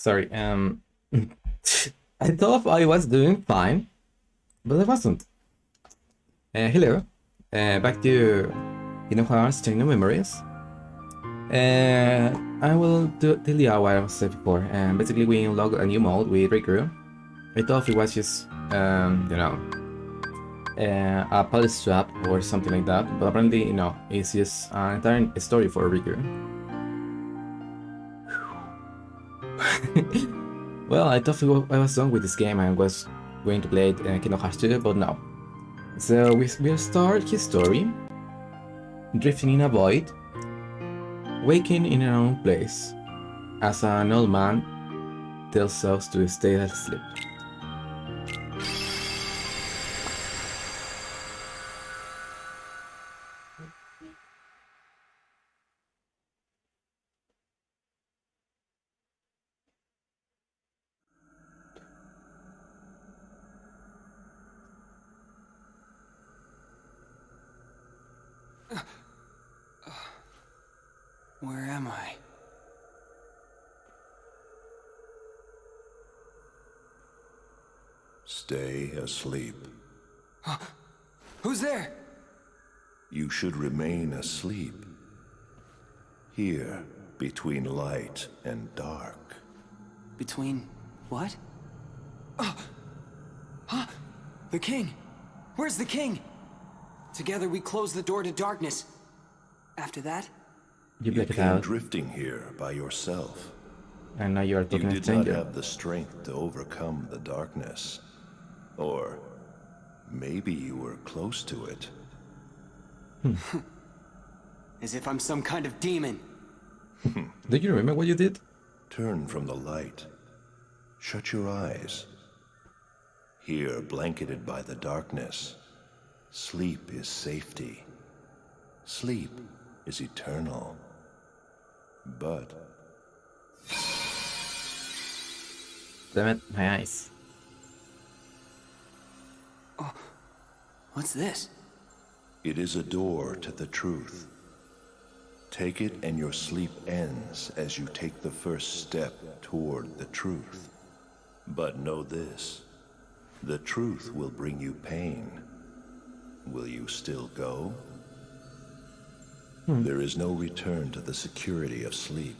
Sorry, I thought I was doing fine, but I wasn't. Hello, back to Kingdom Hearts Chain of Memories. I will tell you what I said before. Basically, we unlocked a new mode with Riku. I thought it was just, a police swap or something like that, but apparently, it's just an entire story for Riku. Well, I thought I was done with this game and was going to play Kingdom Hearts 2, but no. So we'll start his story, drifting in a void, waking in an unknown place, as an old man tells us to stay asleep. Where am I? Stay asleep. Who's there? You should remain asleep. Here, between light and dark. Between what? The king! Where's the king? Together we close the door to darkness. After that? You black it came out, drifting here by yourself. and now you are You talking to did not stranger. have the strength to overcome the darkness. Or maybe you were close to it. As if I'm some kind of demon. Do you remember what you did? Turn from the light. Shut your eyes. Here, blanketed by the darkness, sleep is safety. Sleep is eternal. But Damn it, my eyes. What's this? it is a door to the truth. Take it and your sleep ends as you take the first step toward the truth. But know this, the truth will bring you pain. Will you still go? There is no return to the security of sleep.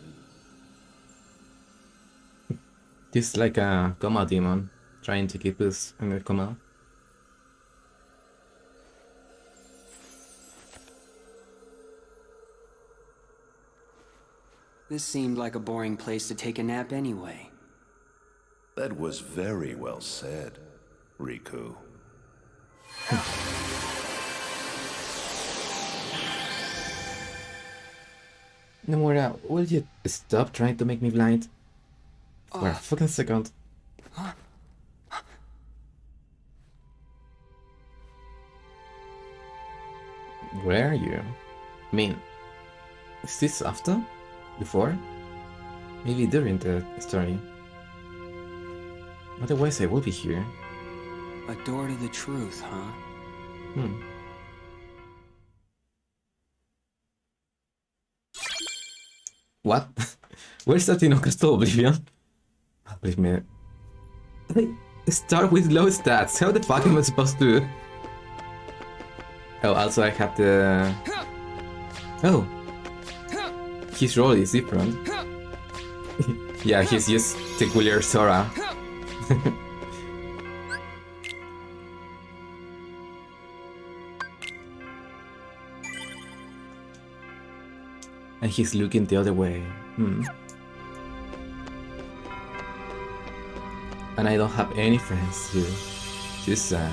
This is like a coma demon, trying to keep us in the coma. This seemed like a boring place to take a nap anyway. That was very well said, Riku. Nomura, will you stop trying to make me blind? For a fucking second. Where are you? I mean, is this after? Before? Maybe during the story. Otherwise I will be here. A door to the truth, huh? What? Where's that Castle Oblivion? Believe me. I start with low stats. How the fuck am I supposed to? Oh, also I have the. Oh, his role is different. Yeah, he's just peculiar Sora. And he's looking the other way. And I don't have any friends here. Just sad.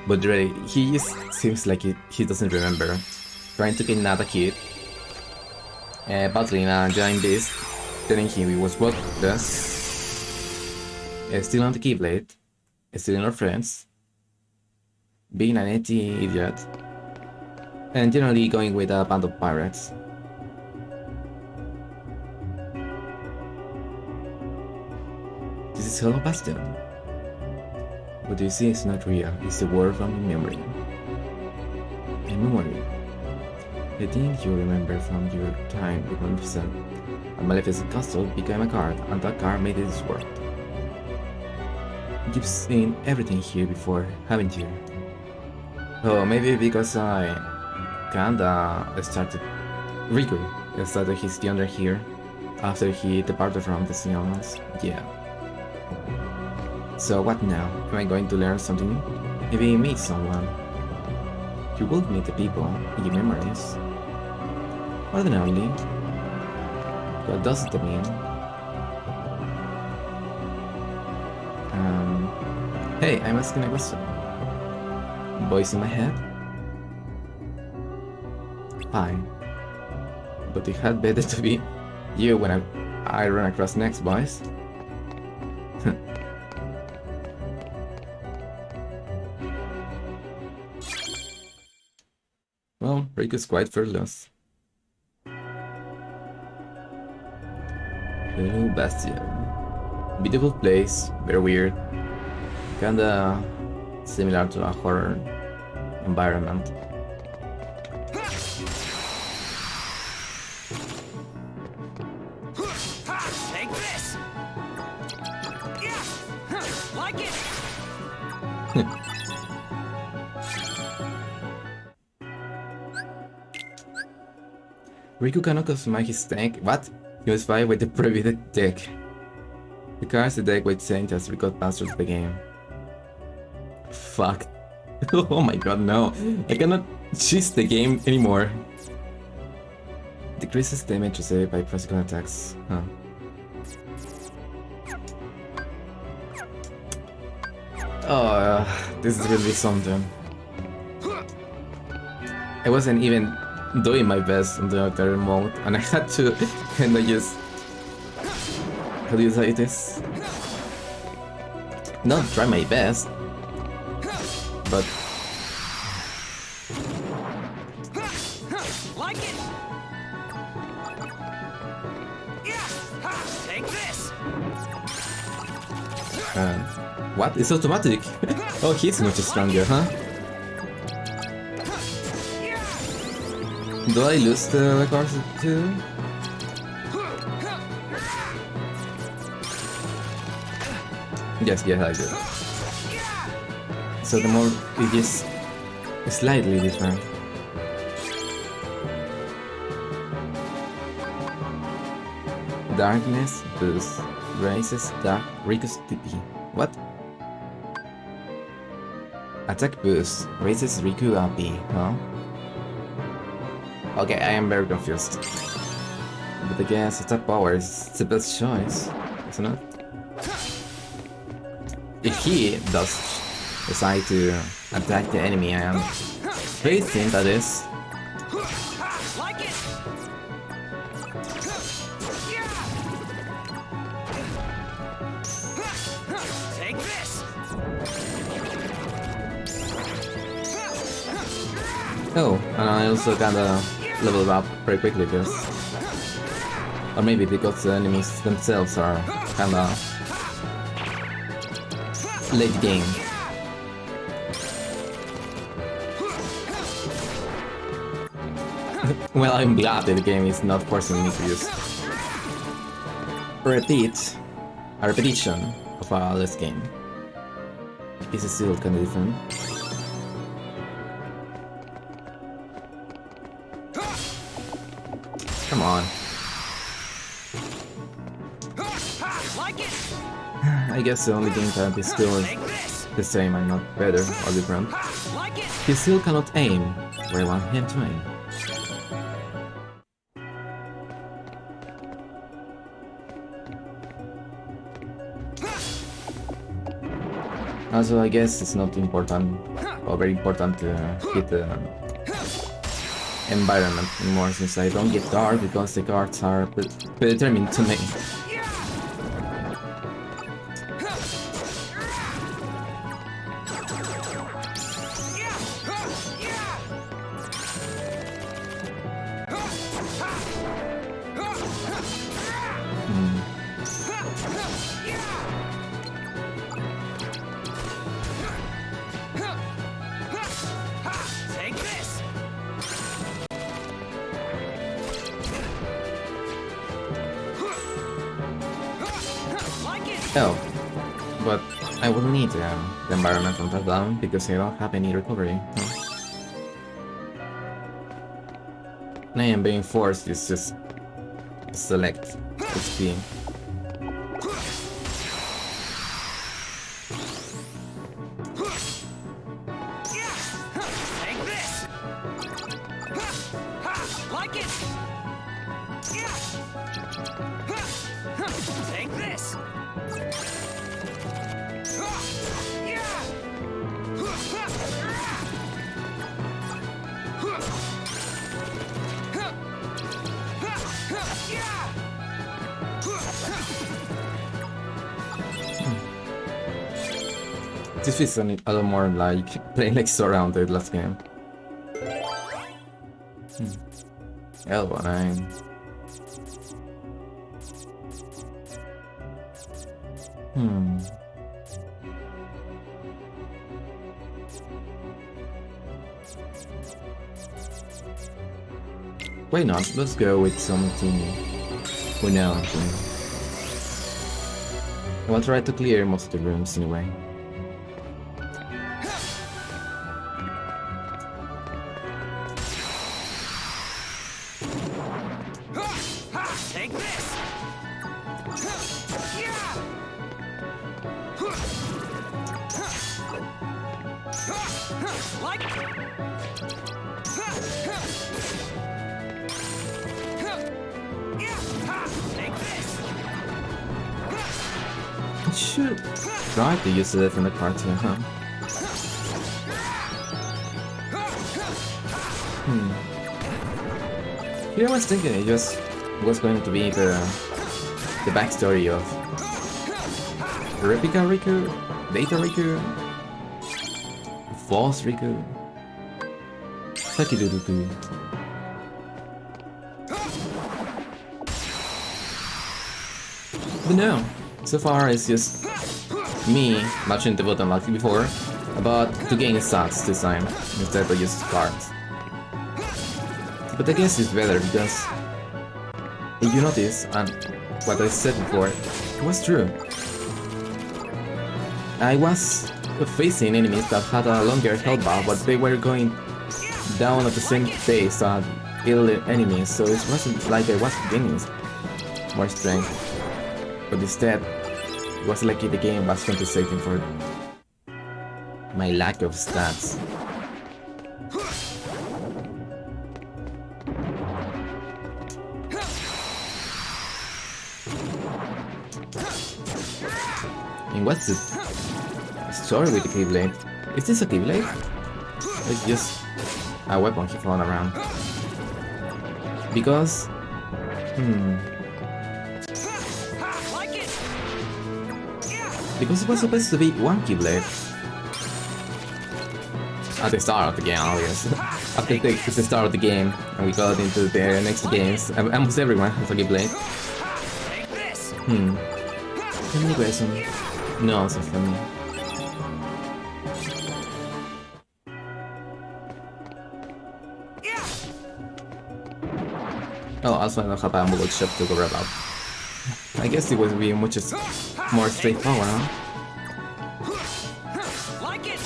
But really, he just seems like he doesn't remember. Trying to kidnap a kid. Battling a giant beast. Telling him he was worthless. Still on the Keyblade. Stealing our friends. Being an empty idiot. And generally going with a band of pirates. This is Hello Bastion. What you see is not real, it's the world from your memory. A memory. The thing you remember from your time with 1%. A Maleficent Castle became a card, and that card made its work. You've seen everything here before, haven't you? Oh, maybe because I kinda started... Riku started his journey here after he departed from the Sionas. Yeah. So what now? Am I going to learn something new? Maybe meet someone. You will meet the people in your memories. Ordinarily. What does it mean? Hey, I'm asking a question. Voice in my head? Fine. But it had better to be you when I run across next, boys. Well, Riku's quite fearless. Hello, Bastion. Beautiful place, very weird. Kinda similar to a horror environment. Take this! Yeah! Like it! Riku cannot customize his deck. What? He was fine with the previous deck. The cards the deck with Saint as Riku passed through the game. Fuck. Oh my god, no. I cannot cheese the game anymore. Decreases damage received by physical attacks. Huh. Oh, this is really something. I wasn't even doing my best on the other mode, and I had to kinda just... How do you say this? Not try my best, but... Like it! Yeah! Take this! What? It's automatic! Oh, he's much stronger, huh? Do I lose the cards too? Yes, I do. So the more it is slightly different. Darkness boost raises Dark Riku's TP. What? Attack boost raises Riku AP, huh? Okay, I am very confused. But I guess attack power is the best choice, isn't it? If he does decide to attack the enemy, I am very thin, that is. Like it! Take this! Oh, and I also kinda leveled up very quickly because... Or maybe because the enemies themselves are kinda... late game. Well, I'm glad that the game is not forcing me to use... a repetition of a last game. This is still kinda different. Come on. Like it! I guess the only game type is still the same and not better or different. Like it! He still cannot aim where I want him to aim. Also, I guess it's not important or very important to hit the environment anymore since I don't get dark because the cards are predetermined to me. Take this! Oh, but I will need the environmental down because I don't have any recovery. I am being forced to just select XP. This feels a little more like playing like surrounded last game. Elbow 9. Why not? Let's go with something we know. I will try to clear most of the rooms anyway. Take this! Like take this! I should try to use it from the cartoon, huh? Here I was thinking it just was going to be the backstory of Replica Riku, Data Riku, False Riku, Sakiduruku. But no, so far it's just me matching the button like before, but to gain stats this time instead of just cards. But I guess it's better because if you notice, and what I said before, it was true. I was facing enemies that had a longer health bar, but they were going down at the same pace as other enemies, so it wasn't like I was gaining more strength. But instead, it was like the game was compensating for my lack of stats. And what's the story with the Keyblade? Is this a Keyblade? It's just a weapon he found around. Because... Because it was supposed to be one Keyblade. At the start of the game, obviously. After the start of the game, and we got into the next games, almost everyone has a Keyblade. How many questions? No, eso fue mío. Oh, also I don't have a mobile shop to go about. I guess it would be much more straightforward, huh? like it!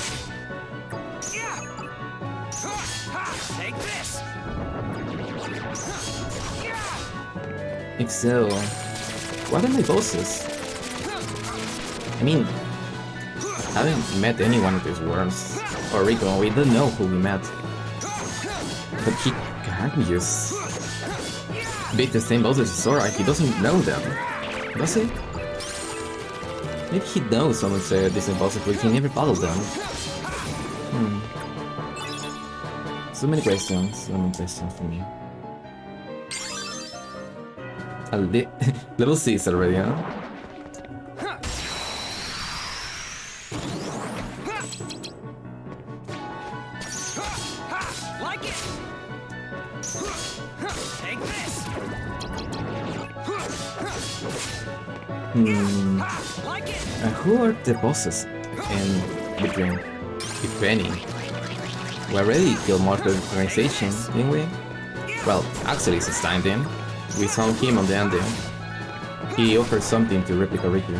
Take this! Excel. What are my bosses? I mean, I haven't met anyone of these worms. Or Rico, we don't know who we met. But he can't just beat the same bosses as Sora, he doesn't know them. Does he? Maybe he knows some of these bosses, but he never followed them. So many questions for me. Level 6 already, huh? Like it! Take this! Like it! Who are the bosses in between, if any? We already killed most of the organization, didn't we? Well, actually it's time then. We saw him on the ending. He offered something to Replica Riku.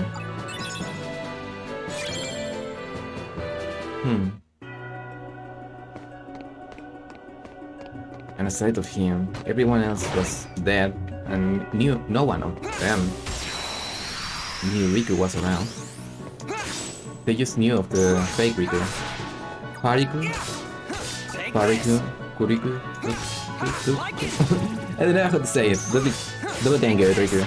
And aside of him, everyone else was dead, and no one of them knew Riku was around. They just knew of the fake Riku. Pariku? Pariku? Kuriku? I don't know how to say it. Do it good, Riku.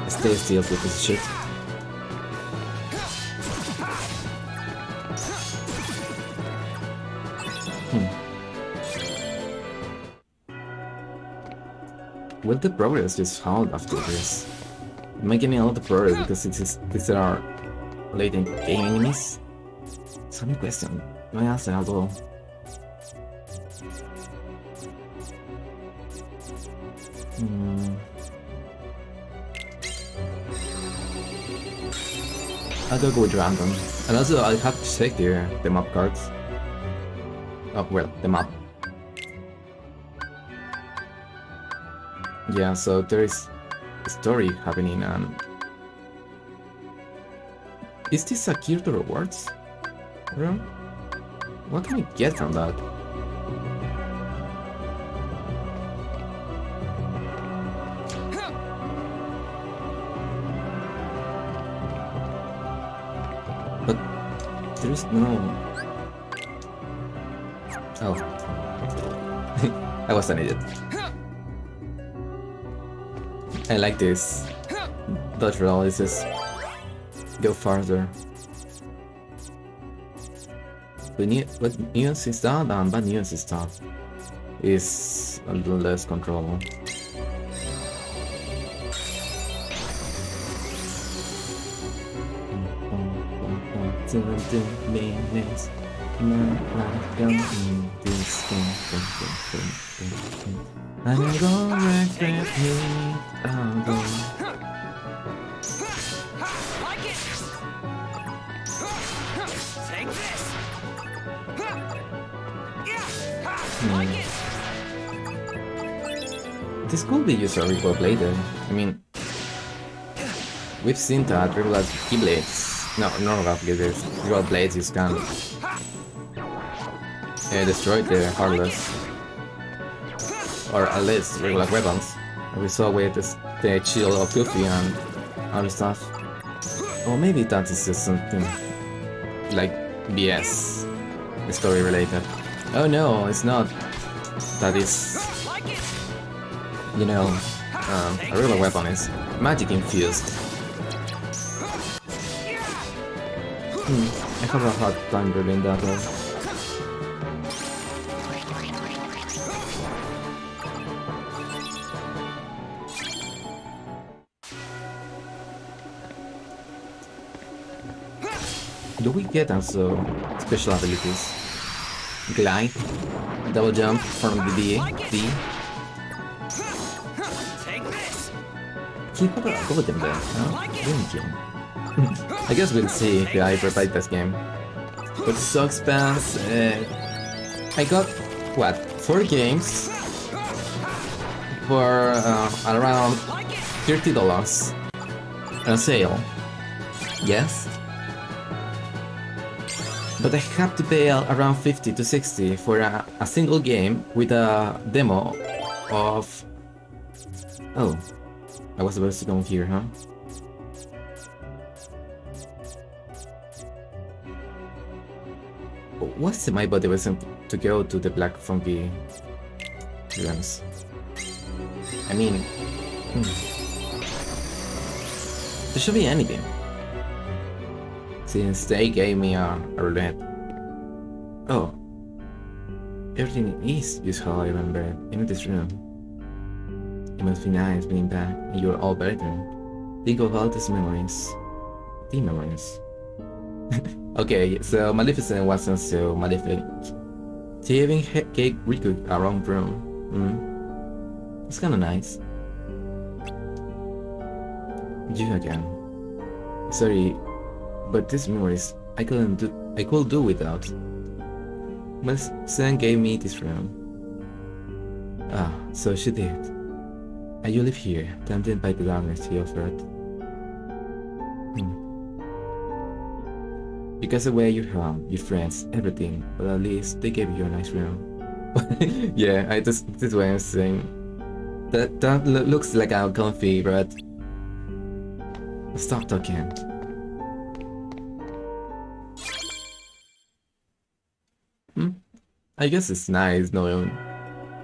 Stay still with this shit. Will the progress just hold after this? Am I getting a lot of progress because these are latent game enemies? Some question. No answer at all. I'll go with random. And also I'll have to check the map cards. Oh well, the map. Yeah, so there is a story happening and... Is this a cue to rewards? Bro? What can I get from that? But there is no... Oh. I was an idiot. I like this. Dodge roll is just go farther. But news is done and bad news is done. Is a little less controllable. I'm gonna regret me. Take this. This could be used regular bladed. I mean, we've seen that regular keyblades, no, not regular blades, regular blades you can destroy the heartless, or at least regular weapons. We saw with the shield of Goofy and other stuff. Or maybe that is just something like BS, story related. Oh no, it's not. That is, you know, a regular weapon is magic infused. I have a hard time reading that though. Do we get also special abilities? Glide, double jump from the D. Keep up a golden there, huh? Thank you. I guess we'll see if I provide this game. But it's so expensive. I got, what, 4 games for around $30 on sale. Yes? But I have to pay around 50 to 60 for a single game with a demo of... Oh, I was supposed to go here, huh? What's my motivation to go to the Black Funky Realms? I mean... There should be anything. Since they gave me a roulette. Oh. Everything is just how I remember it in this room. It must be nice being back and you're all better. Think of all these memories. The memories. Okay, so Maleficent wasn't so maleficent. She even gave Riku a wrong room. It's kinda nice. You again. Sorry, but these memories I could do without. Maleficent gave me this room. Ah, so she did. And you live here, tempted by the darkness he offered. You cast away your home, your friends, everything, but at least they gave you a nice room. Yeah, that's what I'm saying. That looks like I'm comfy, but stop talking. I guess it's nice knowing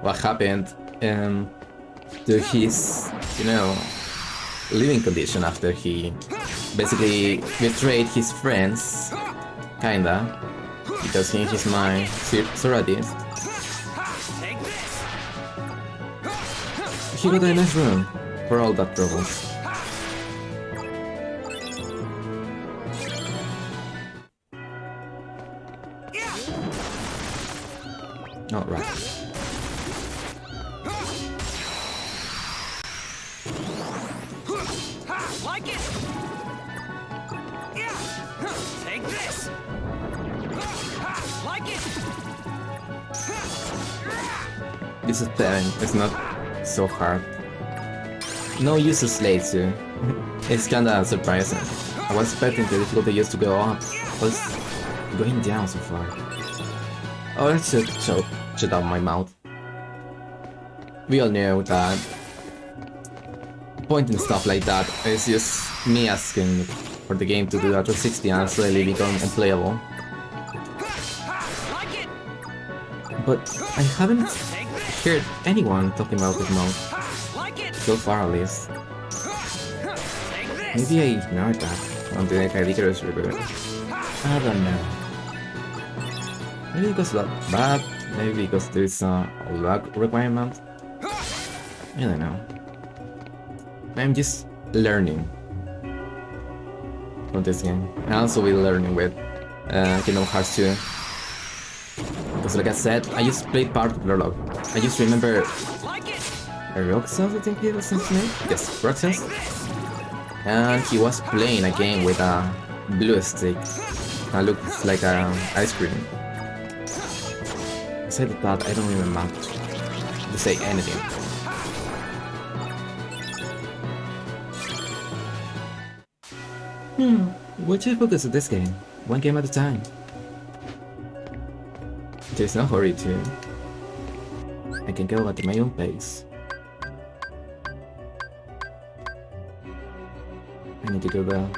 what happened to his, living condition after he basically betrayed his friends, kinda, because in his mind, Soradis. He got a nice room for all that trouble. Alright. Like it. Yeah. Take this. Like it. This is telling, it's not so hard. No use of sleight too. It's kinda surprising. I was expecting the difficulty just to go up, but it's going down so far. Oh, let's shut up my mouth. We all know that pointing stuff like that is just me asking for the game to do that 360 and slowly become unplayable. But I haven't heard anyone talking about this mode. So far at least. Maybe I ignored that on the Icarus River. I don't know. Maybe because of that, maybe because there is a luck requirement. I don't know. I'm just learning from this game. I also will learning with Kingdom Hearts 2. Because like I said, I just played part of the log. I just remember Roxas, I think he was his name? Yes, Roxas. And he was playing a game with a blue stick that looks like an ice cream. Aside of that, I don't remember to say anything. Why should I focus on this game? One game at a time. There's no hurry to. I can go at my own pace. I need to go there.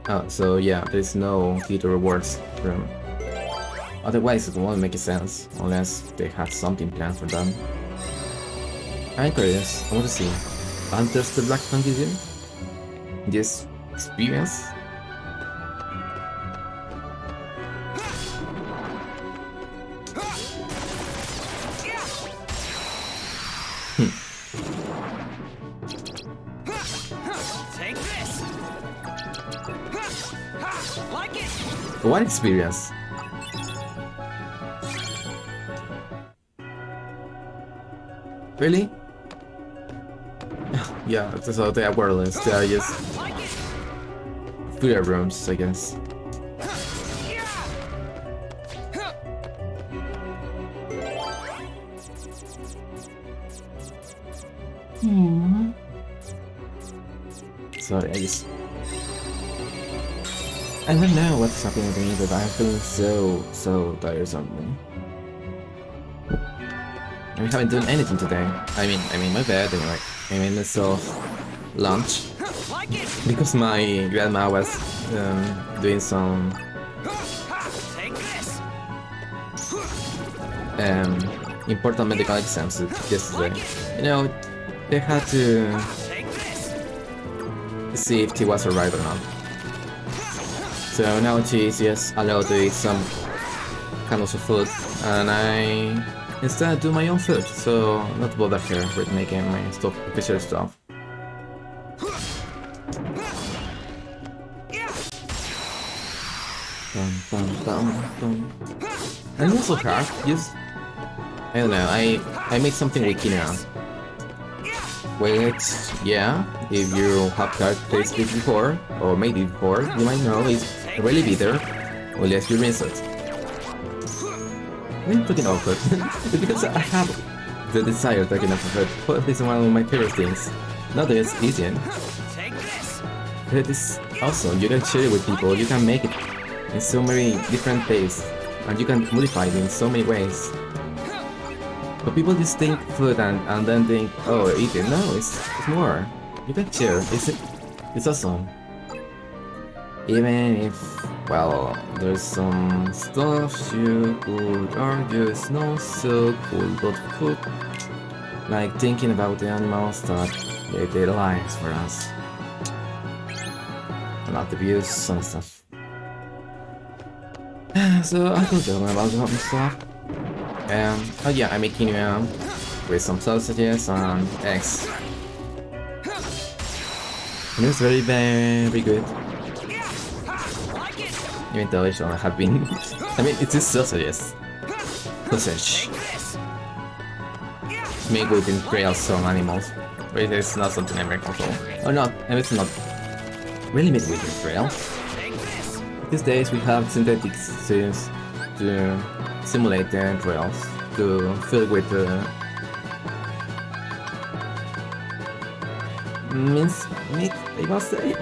Oh, so yeah, there's no key to rewards room. Otherwise, it won't make sense unless they had something planned for them. I'm curious. I want to see. Enters the Black Fan gives you this experience. Take this. Like it. What experience? Really? Yeah, so they are wireless. They are just filler rooms, I guess. Sorry, I don't know what's happening with me, but I'm feeling so tiresome. I haven't done anything today. I mean my bed anyway. I made myself lunch because my grandma was doing some important medical exams yesterday. You know, they had to see if she was alright or not. So now she's just allowed to eat some kind of food, and I instead do my own food, so not bother her with making my stuff, official stuff. And also hard, just I don't know, I made something with quinoa. Which, yeah, if you have tasted it before, or made it before, you might know it's really bitter, unless you rinse it. I'm talking awkward, because I have the desire talking about food is one of my favorite things. Not that it's easy. Take this. It is awesome. You can share it with people. You can make it in so many different tastes, and you can modify it in so many ways. But people just think food and then think, oh, eat it. No, it's more. You can share. It's awesome. Even if, well, there's some stuff you could argue is not so cool, but food, like thinking about the animals that gave their lives for us. Not the views and stuff. So I told you about some stuff. Oh yeah, I'm making with some sausages and eggs. And it's very, very good. Even though it shouldn't have been. I mean, it is sausages. Sausage. Made with trails some animals. But it's not something I control. Or not, and it's not really made with trails. These days we have synthetic suits to simulate the trails, to fill with minced meat, I must say.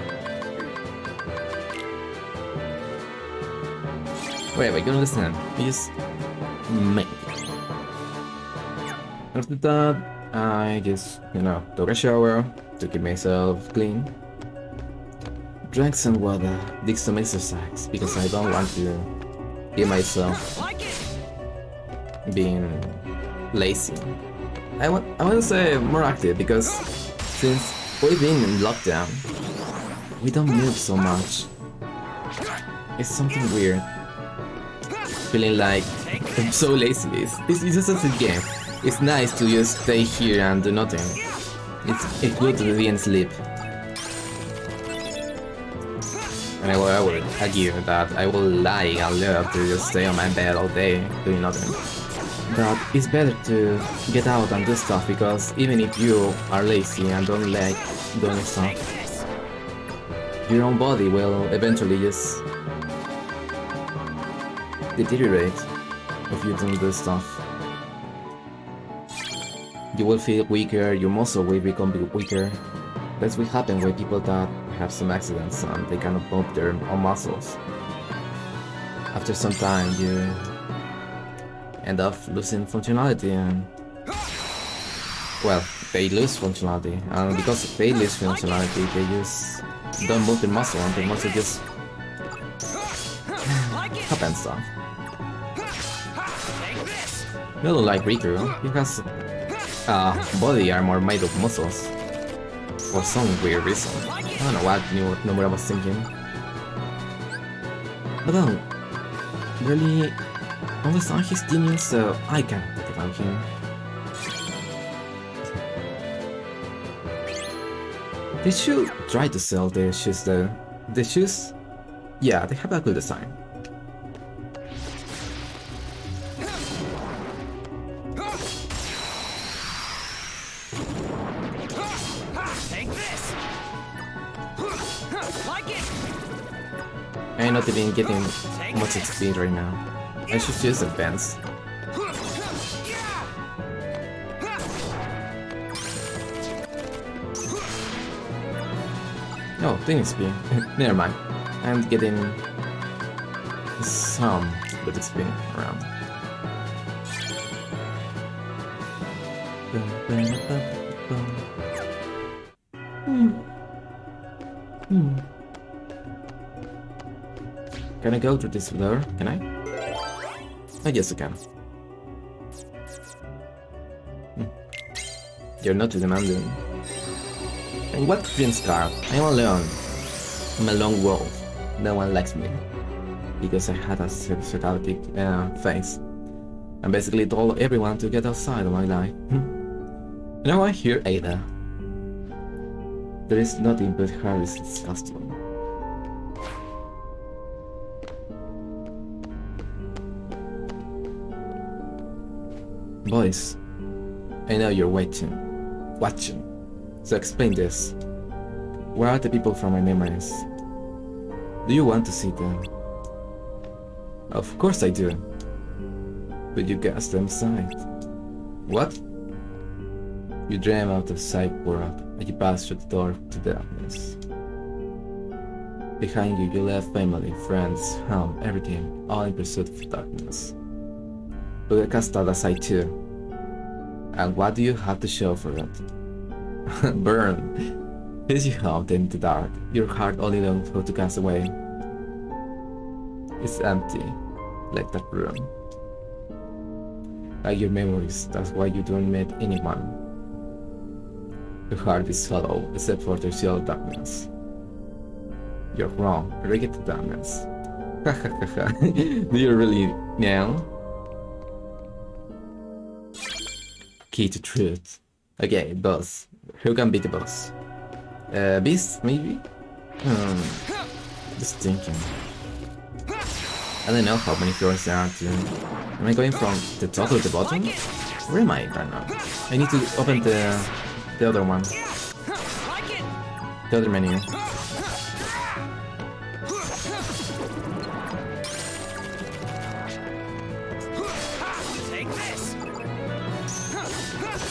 Wait, you don't understand. We just make. After that, I just, took a shower to keep myself clean. Drank some water, did some exercise because I don't want to get myself being lazy. I want to say more active because since we've been in lockdown, we don't move so much. It's something weird. Feeling like I'm so lazy. It's just a game. It's nice to just stay here and do nothing. It's good to be and sleep. And I will argue that I will lie a lot to just stay on my bed all day doing nothing. But it's better to get out and do stuff because even if you are lazy and don't like doing stuff, your own body will eventually just deteriorate if you don't do stuff. You will feel weaker, your muscle will become weaker. That's what happens with people that have some accidents and they cannot move their own muscles. After some time you end up losing functionality and... well, they lose functionality, and because they lose functionality they just don't move their muscle and the muscle just happens stuff. I don't like Riku, he has body armor made of muscles. For some weird reason. I don't know what Nomura was thinking. But I don't really understand his genius, so I can't defend him. They should try to sell the shoes though. The shoes? Yeah, they have a cool design. I'm not even getting much XP right now. I should just advance. Oh, 10 XP. Never mind. I'm getting some good XP around. Can I go through this door? Can I? I guess I can. You're not too demanding. And what Prince card? I'm alone. I'm a lone wolf. No one likes me. Because I had a psychotic face. I basically told everyone to get outside of my life. Now I hear Ada. There is nothing but Harry's disgusting. Boys, I know you're watching. So explain this. Where are the people from my memories? Do you want to see them? Of course I do. But you cast them aside. What? You dream of the psych world, and you pass through the door to darkness. Behind you, you left family, friends, home, everything, all in pursuit of darkness. But you cast that aside too. And what do you have to show for it? Burn! As you haunt in the dark, your heart only longs for to cast away. It's empty, like that room. Like your memories, that's why you don't meet anyone. Your heart is hollow, except for the seal of darkness. You're wrong, break it to darkness. Do you really now? Key to truth. Okay, boss. Who can beat the boss? Beast, maybe? Just thinking. I don't know how many floors there are to... Am I going from the top to the bottom? Where am I right now? I need to open the other one. The other menu. Take this.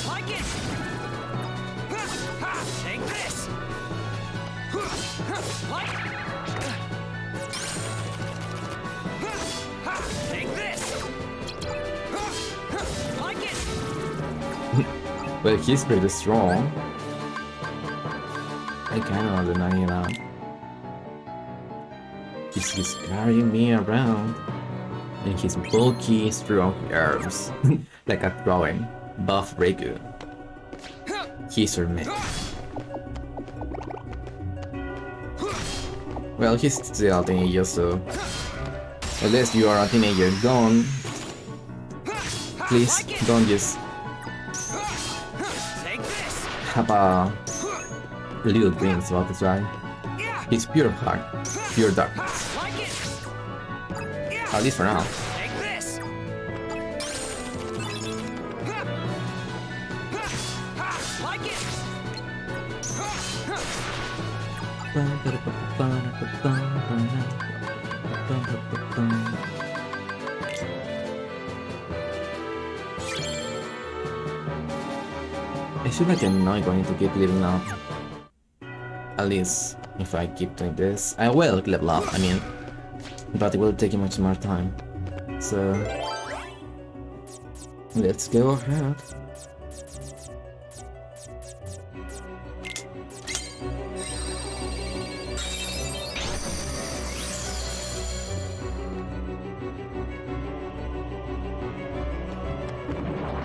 Like it. Take this. Like it. Take this! Like it! Well, he's pretty strong. I cannot deny it out. He's just carrying me around in his bulky, strong arms, like a growing buff Regu. He's your mate. Well, he's still a teenager, so unless you are a teenager, don't. Please don't just have a little dreams about this guy. He's pure heart, pure darkness. At least for now. I feel like I'm not going to keep leveling up. At least, if I keep doing this, I will level up, I mean, but it will take much more time. So, let's go ahead.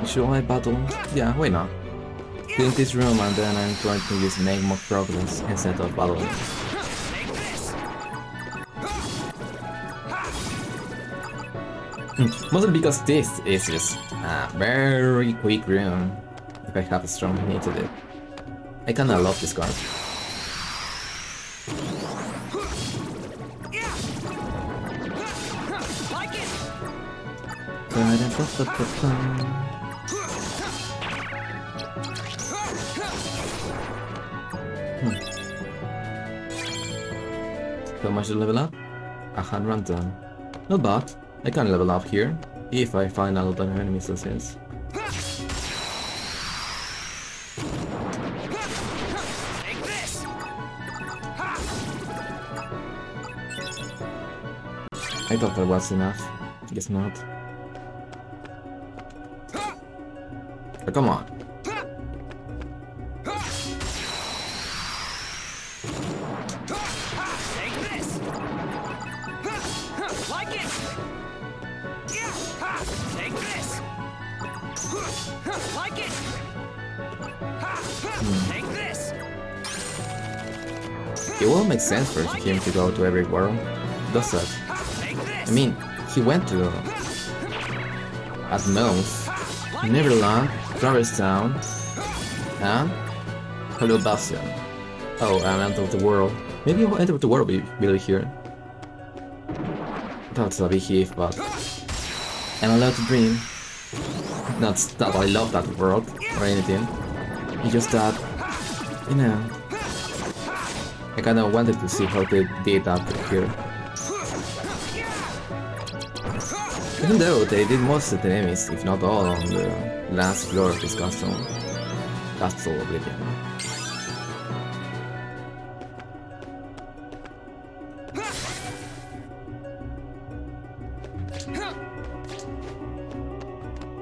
Should I battle? Yeah, why not? Clean this room and then I'm trying to just make more progress instead of battling. Mostly because this is just a very quick room if I have a strong need to do. I kinda love this card. How much to level up? 100 done. Not bad. I can level up here, if I find a lot of enemies as is. I thought that was enough. Guess not. Oh, come on. It won't make sense for him to go to every world, does it? I mean, he went to, at most, Neverland, Town, and hello Bastion. Oh, I'm End of the World. Maybe End of the World will be here. That's a big if, but I'm allowed to dream. Not that I love that world or anything. It's just that, you know, I kinda wanted to see how they did that here. Even though they did most of the enemies, if not all, on the last floor of this castle. Castle Oblivion.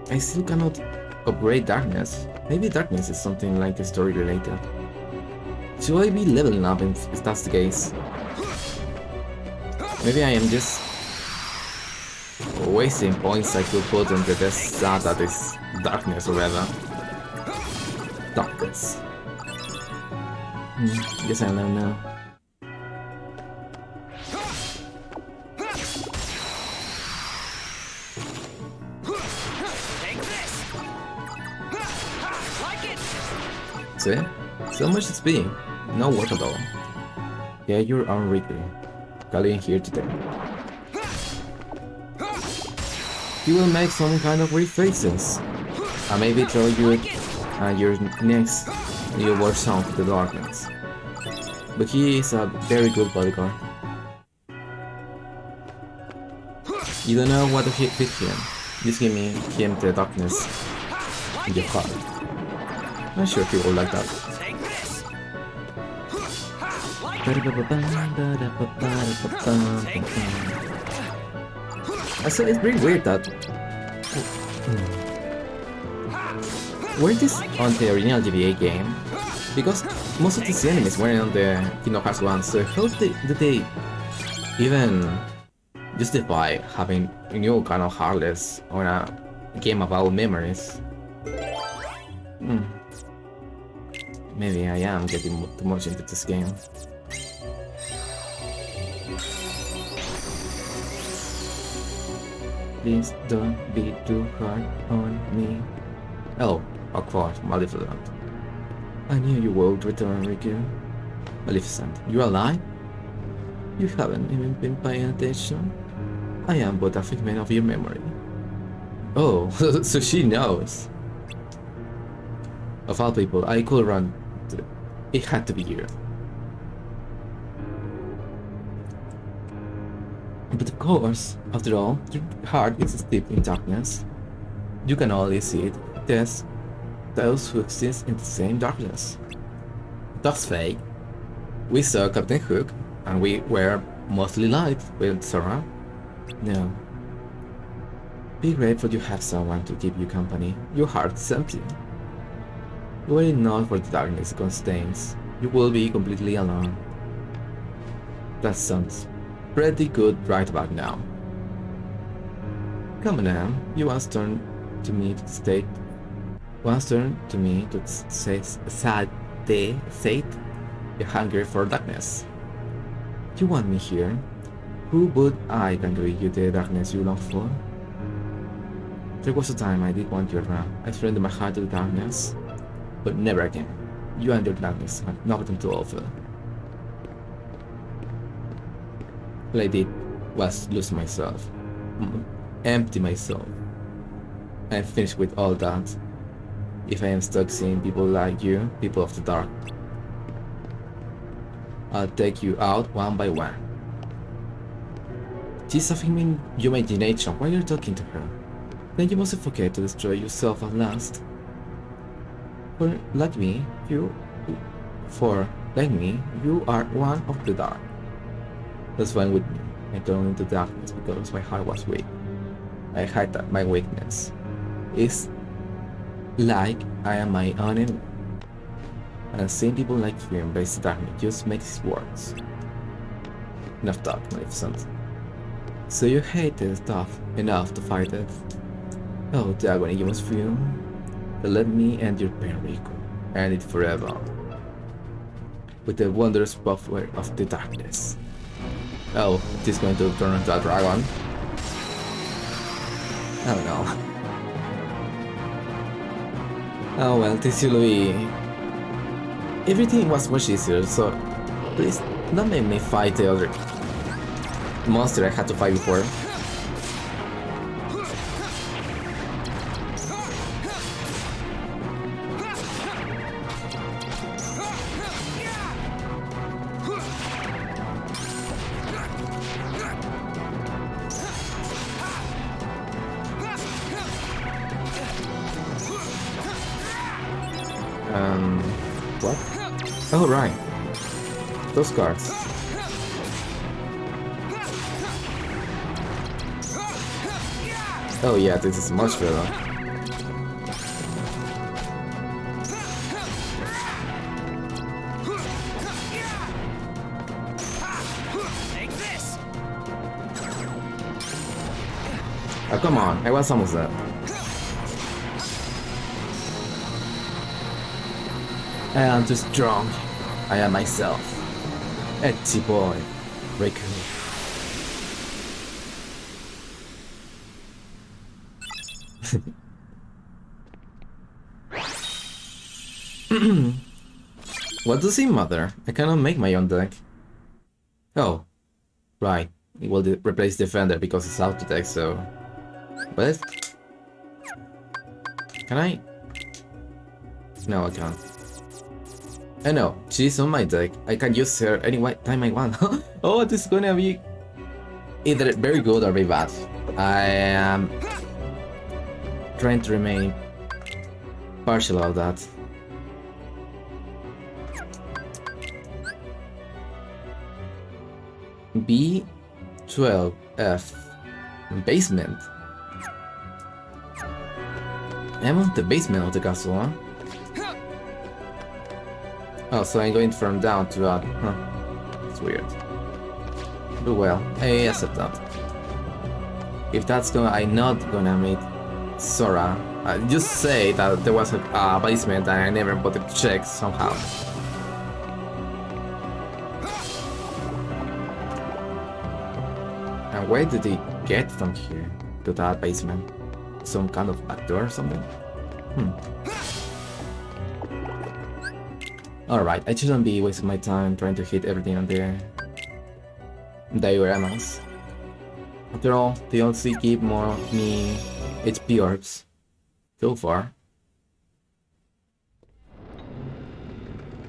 I still cannot upgrade darkness. Maybe darkness is something like story related. Should I be leveling up if that's the case? Maybe I am just wasting points I could put into this stat that is darkness or whatever. Darkness. Guess I don't know. See? So much XP. No work at all. Yeah, you're on Riku. Calling here today. You will make some kind of weird faces. I maybe throw you your next new version of the darkness. But he is a very good bodyguard. You don't know what to hit with him. Just give him the darkness in your heart. I'm sure he will like that. So it's pretty weird that were this on the original GBA game? Because most of these enemies were on the Kingdom Hearts 1, so how did they even justify having a new kind of Heartless on a game about memories? Maybe I am getting too much into this game. Please don't be too hard on me. Oh, of course, Maleficent. I knew you would return, Riku. Maleficent, you alive? You haven't even been paying attention. I am but a figment of your memory. Oh, so she knows. Of all people, I could run. It had to be you. But of course, after all, your heart is steeped in darkness. You can only see it. There's those who exist in the same darkness. That's fake. We saw Captain Hook, and we were mostly light with Sora. No. Be grateful you have someone to keep you company. Your heart is empty. Were it not for the darkness it contains, you will be completely alone. That sounds pretty good right about now. Come on now, you once turned to me to say you're hungry for darkness. You want me here? Who but I can give you the darkness you long for? There was a time I did want you around. I surrendered my heart to the darkness. But never again. You and your darkness have nothing to offer. All I did was lose myself. Empty myself. I'm finished with all that. If I am stuck seeing people like you, people of the dark, I'll take you out one by one. She's something in your imagination while you're talking to her. Then you mustn't forget to destroy yourself at last. For like me, you are one of the dark. That's fine with me. I turned into darkness because my heart was weak. I hide that my weakness. It's like I am my own enemy. And seeing people like you embrace the darkness just makes it worse. Enough talk, Maleficent. So you hate this stuff enough to fight it? Oh, the agony you must feel. Then let me end your pain, Riku. End it forever. With the wondrous power of the darkness. Oh, this is going to turn into a dragon? Oh no. Oh well, this will be... Everything was much easier, so please don't make me fight the other monster I had to fight before. What? Oh, right. Those cards. Oh yeah, this is much better. Oh, come on, I was almost there. I am too strong. I am myself. Edgy boy. Riku. What does it matter? I cannot make my own deck. Oh. Right. It will replace Defender because it's auto deck, so... What? Can I? No, I can't. I know, she's on my deck. I can use her any time I want. Oh, this is gonna be either very good or very bad. I am trying to remain partial of that. B12F basement. I'm on the basement of the castle, huh? Oh, so I'm going from down to up. Huh. It's weird. But well, I accept that. If that's I'm not gonna meet Sora. Just say that there was a basement and I never bothered to check somehow. And where did he get from here to that basement? Some kind of back door or something? Alright, I shouldn't be wasting my time trying to hit everything on there. Dioramas. After all, they also give me HP orbs. So far.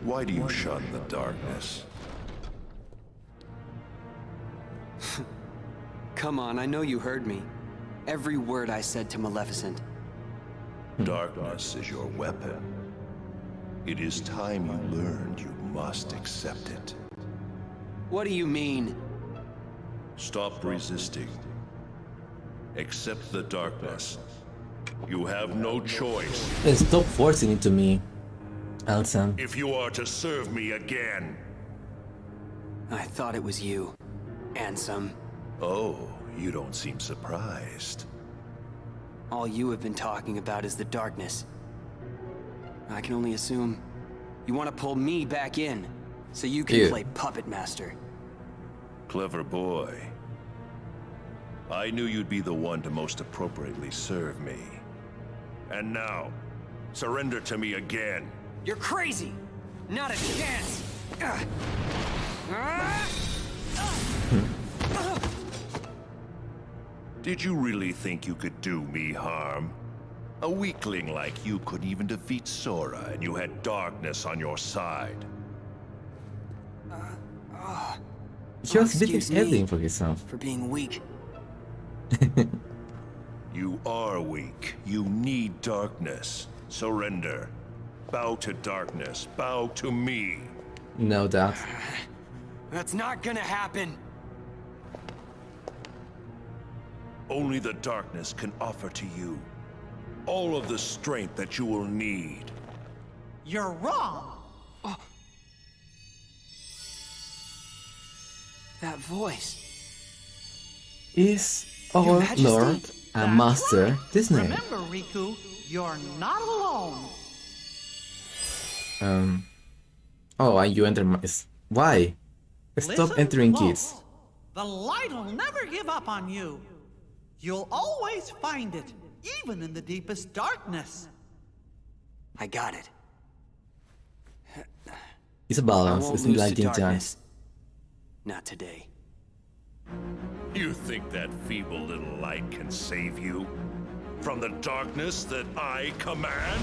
Why do you shun the darkness? Come on, I know you heard me. Every word I said to Maleficent. Darkness is your weapon. It is time you learned you must accept it. What do you mean? Stop resisting. Accept the darkness. You have no choice. And stop forcing it to me, Elsa. If you are to serve me again. I thought it was you, Ansem. Oh, you don't seem surprised. All you have been talking about is the darkness. I can only assume you want to pull me back in, so you can play puppet master. Clever boy. I knew you'd be the one to most appropriately serve me. And now, surrender to me again. You're crazy! Not a chance! Did you really think you could do me harm? A weakling like you couldn't even defeat Sora, and you had darkness on your side. He was beating everything for himself. For being weak. You are weak. You need darkness. Surrender. Bow to darkness. Bow to me. No doubt. That's not gonna happen! Only the darkness can offer to you all of the strength that you will need. You're wrong! That voice. Is our Majesty. Lord and Master Right. Disney? Remember, Riku, you're not alone. Oh, and you enter my... Why? Stop Listen entering close. kids. The light will never give up on you. You'll always find it, even in the deepest darkness. I got it. It's a I balance, won't it's lose like to Jin Chan. darkness. Not today. You think that feeble little light can save you? From the darkness that I command?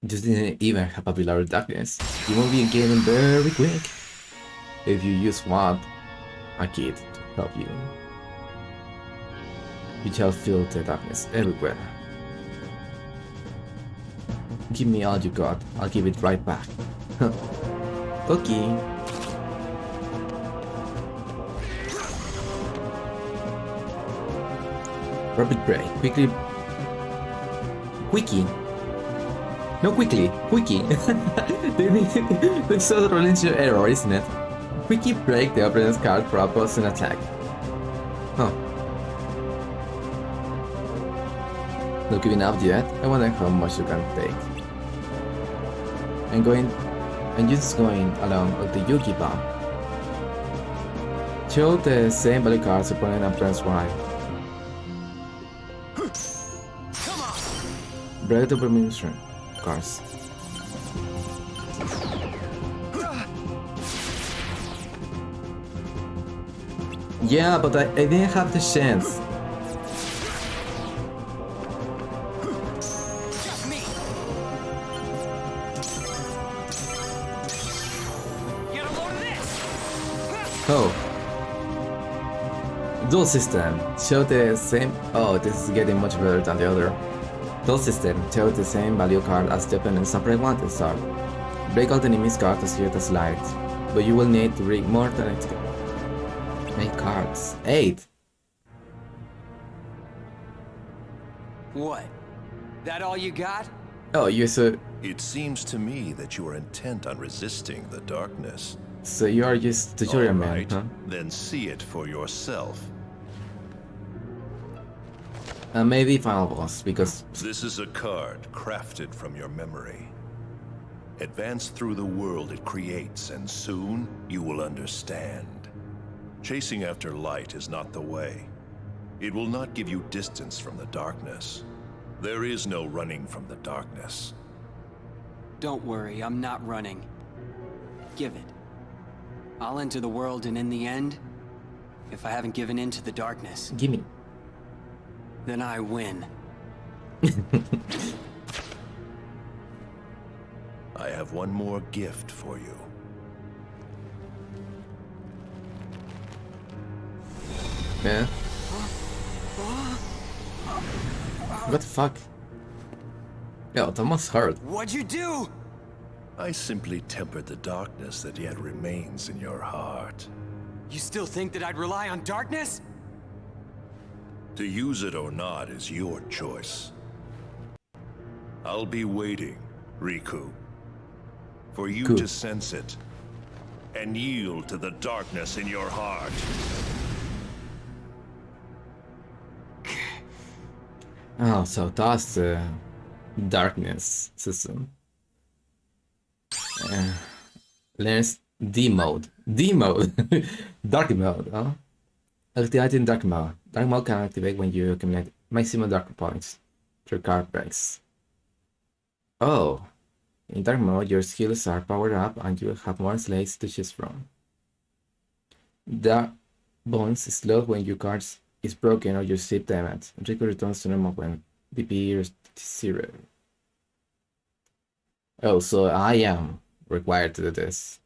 Just didn't even have a pillar of darkness. You will be getting very quick if you use what a kid to help you. You shall feel the darkness everywhere. Give me all you got. I'll give it right back. Okay. Rapid break. Quickly. Quickie. No, quickly. Quickie. That's sort of rolling into error, isn't it? Quickie break the opponent's card for opposing attack. Huh. Not giving up yet. I wonder how much you can take. I'm just going along with the Yugi bomb. Show the same value cards opponent and transfer. Break the permission cards. Yeah, but I didn't have the chance. Oh. Duel system. Show the same. Oh, this is getting much better than the other. Duel system. Show the same value card as the opponent's unwanted card. Break all the enemy's cards as you as sleight. But you will need to break more than 8 cards. 8? What? That all you got? Oh, you so. It seems to me that you are intent on resisting the darkness. So you are just tutorial man, Alright, huh? then see it for yourself. Maybe final boss, because This is a card crafted from your memory. Advance through the world it creates, and soon you will understand. Chasing after light is not the way. It will not give you distance from the darkness. There is no running from the darkness. Don't worry, I'm not running. Give it. I'll enter the world, and in the end, if I haven't given in to the darkness, gimme. then I win. I have one more gift for you. Yeah. What the fuck? Yo, that must hurt. What'd you do? I simply tempered the darkness that yet remains in your heart. You still think that I'd rely on darkness? To use it or not is your choice. I'll be waiting, Riku, for you Cool. to sense it and yield to the darkness in your heart. Oh, so that's the darkness system. Learns D mode. D mode. Dark mode, huh? Activating dark mode. Dark mode can activate when you accumulate maximum dark points through card breaks. Oh. In dark mode, your skills are powered up and you have more slates to choose from. Dark bones slow when your card is broken or you receive damage. Riku returns to normal when DP is 0. Oh, so I am required to do this.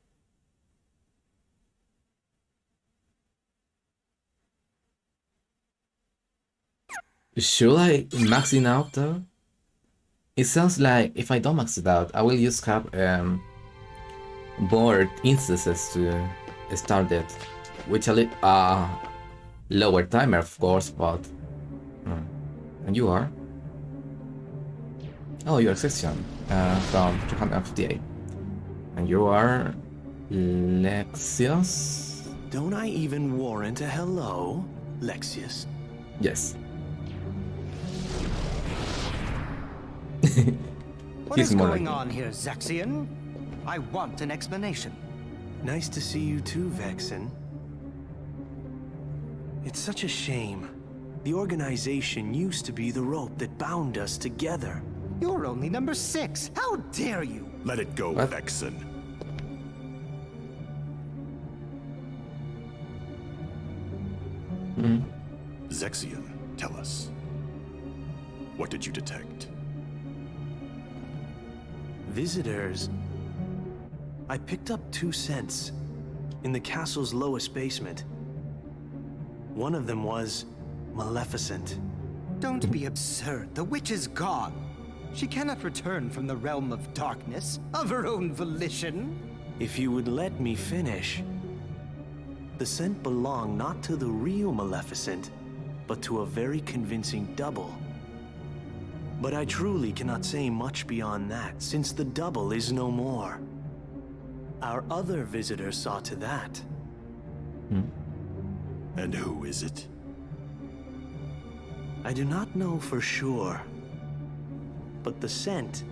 Should I max it out though? It sounds like if I don't max it out, I will just have more instances to start it, which a lower timer of course, but and you are? Oh, you're section from 358. And you are Lexius? Don't I even warrant a hello, Lexius? Yes. What is going on here, Zaxian? I want an explanation. Nice to see you too, Vexen. It's such a shame. The organization used to be the rope that bound us together. You're only number 6. How dare you? Let it go, What? Vexen. Zexion, tell us. What did you detect? Visitors. I picked up 2 scents in the castle's lowest basement. One of them was Maleficent. Don't be absurd. The witch is gone. She cannot return from the realm of darkness of her own volition. If you would let me finish. The scent belonged not to the real Maleficent, but to a very convincing double. But I truly cannot say much beyond that, since the double is no more. Our other visitor saw to that. And who is it? I do not know for sure, but the scent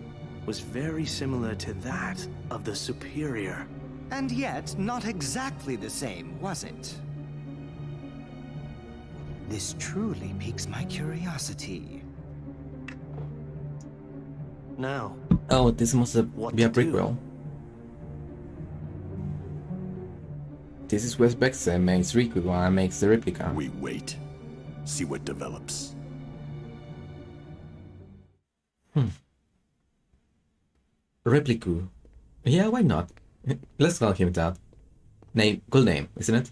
was very similar to that of the Superior. And yet, not exactly the same, was it? This truly piques my curiosity. Now, Oh, this must What be a to do? prequel. This is where Bastion makes Riku and makes the replica. We wait. See what develops. Repliku. Yeah, why not? Let's call him that. Name, cool name, isn't it?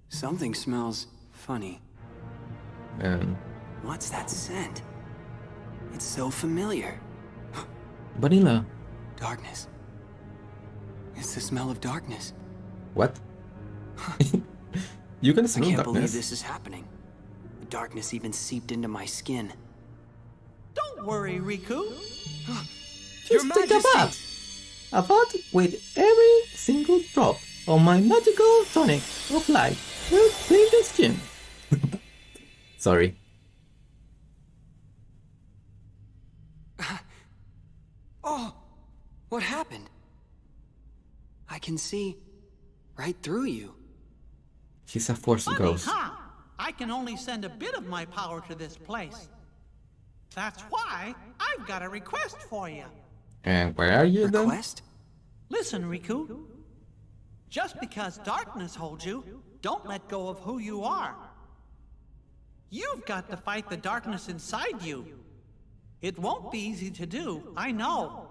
Something smells funny. What's that scent? It's so familiar. Vanilla. Darkness. It's the smell of darkness. What? You can I smell can't believe darkness. this is happening. The darkness even seeped into my skin. Don't worry, Riku. Just take a bath. A bath with every single drop of my magical tonic of light will clean the skin. Sorry. Oh, what happened? I can see right through you. He's a force Funny, ghost. huh? I can only send a bit of my power to this place. That's why I've got a request for you. And where are you then? Request? Listen, Riku. Just because darkness holds you, don't let go of who you are. You've got to fight the darkness inside you. It won't be easy to do, I know.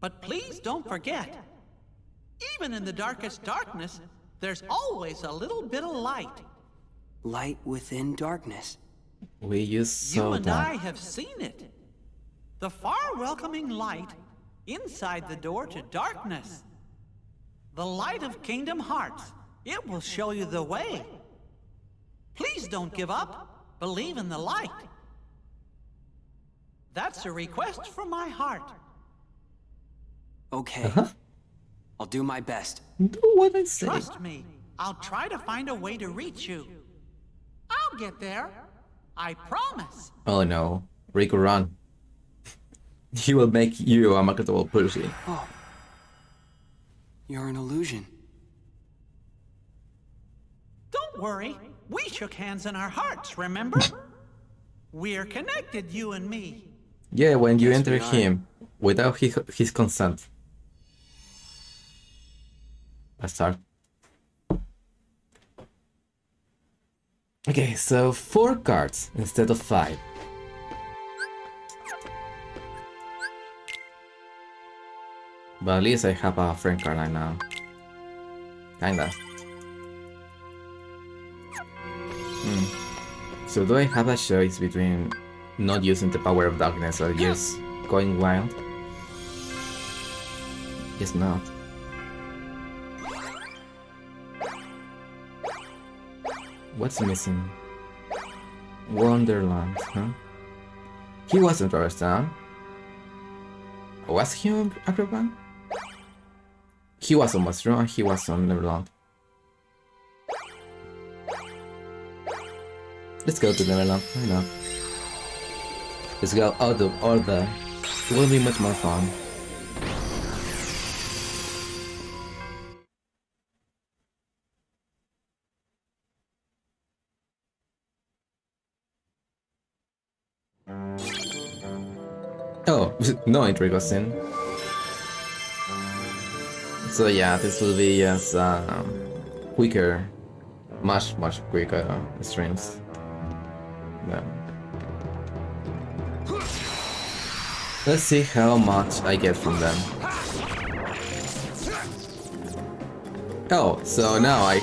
But please don't forget, even in the darkest darkness, there's always a little bit of light. Light within darkness. We just You saw and I that. have seen it. The far welcoming light inside the door to darkness. The light of Kingdom Hearts. It will show you the way. Please don't give up. Believe in the light. That's a request from my heart. Okay. I'll do my best. Do what I say. Trust me, I'll try to find a way to reach you. I'll get there. I promise. Oh no. Riku, run. He will make you a marketable person. Oh. You're an illusion. Don't worry. We shook hands in our hearts, remember? We're connected, you and me. Yeah, when you Yes, enter we are. him without his consent. Let's start. Okay, so 4 cards instead of 5. But at least I have a friend card right now. Kinda. So do I have a choice between not using the power of darkness or just going wild? Guess not. What's missing? Wonderland, huh? He wasn't Rivertown. Was he on Rivertown? He was on Bastion and he was on Neverland. Let's go to Neverland, why not? Let's go out of order. It will be much more fun. Oh, no entry was in. So yeah, this will be just quicker, much quicker streams. Yeah. Let's see how much I get from them. Oh, so now I...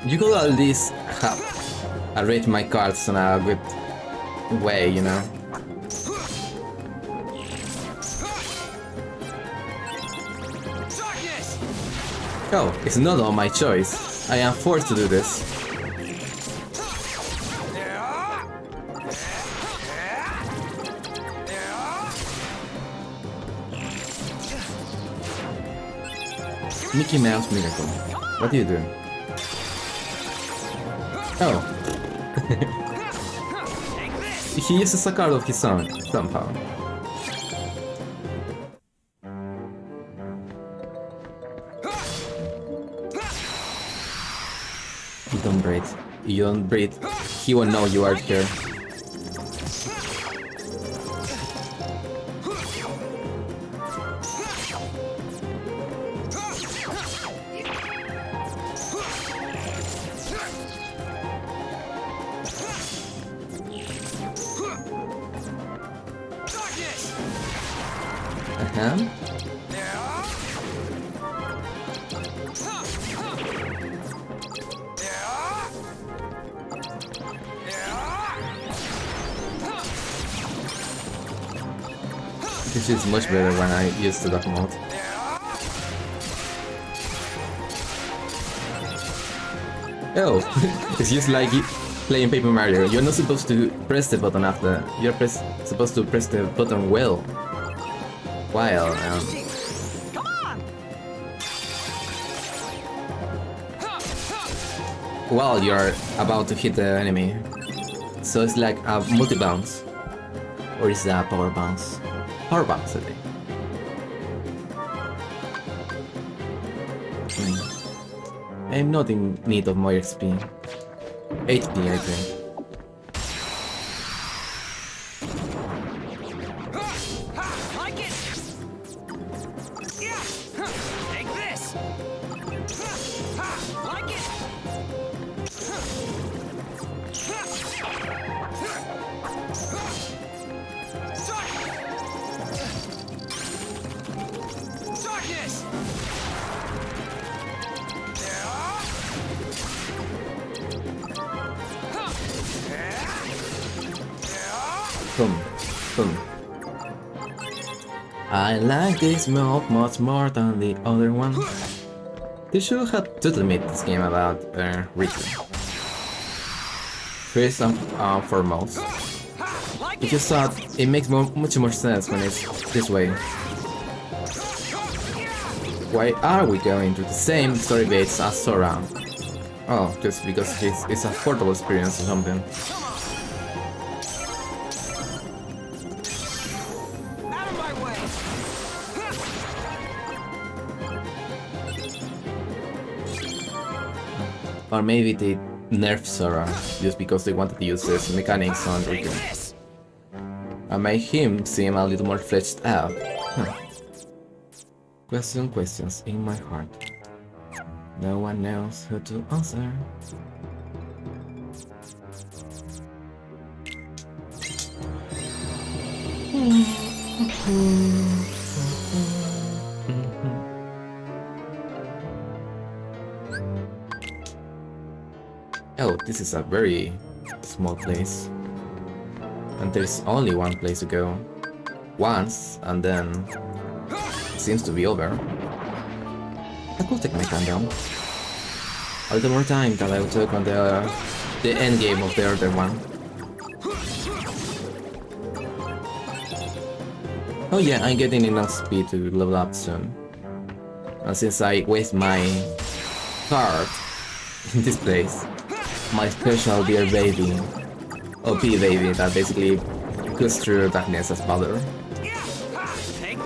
You could at least have arranged my cards in a good way, you know? Oh, it's not all my choice. I am forced to do this. Mickey Mouse Miracle. What do you do? Oh. He uses a card of his own, somehow. You don't breathe. You don't breathe. He won't know you are here. This is much better when I use the dark mode. Oh, it's just like playing Paper Mario. You're not supposed to press the button after. You're supposed to press the button well. While while you're about to hit the enemy. So it's like a multi-bounce. Or is that a power bounce? Power bounce, I think. I'm not in need of more XP. HP, I think. I like this mode much more than the other one. They should have totally made this game about Riku. First and foremost, I just thought it makes much more sense when it's this way. Why are we going to the same story beats as Sora? Oh, just because it's a portable experience or something. Or maybe they nerfed Sora just because they wanted to use this mechanics on Riku. And make him seem a little more fleshed out. Questions in my heart. No one knows who to answer. Oh, this is a very small place. And there's only one place to go. Once, and then it seems to be over. I could take my time down. A little more time that I took on the end game of the other one. Oh yeah, I'm getting enough speed to level up soon. And since I waste my card in this place, my special dear baby, OP baby, that basically goes through darkness as powder.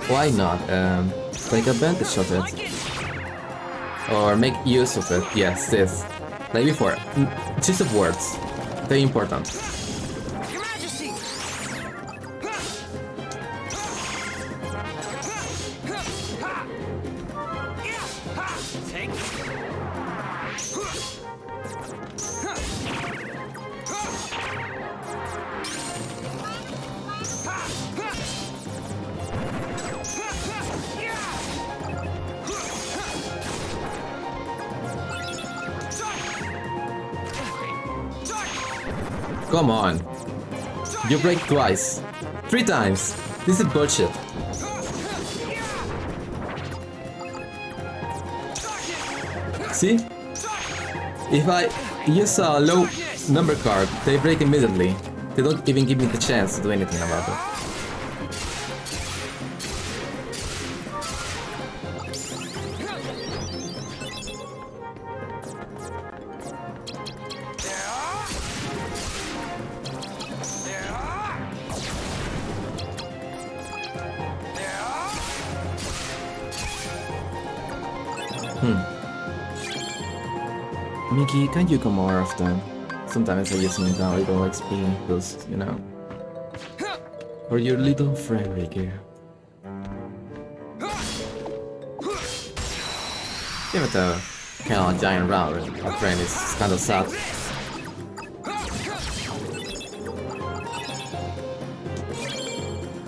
Why not take advantage of it? Or make use of it? Yes, this. Like before, choice of words, very important. Come on. You break twice. 3 times. This is bullshit. See? If I use a low number card, they break immediately. They don't even give me the chance to do anything about it. Mickey, can you come more often? Sometimes I just need a little XP boost, you know? For your little friend, Ricky. Give it a kind of giant round. A friend is kind of sad.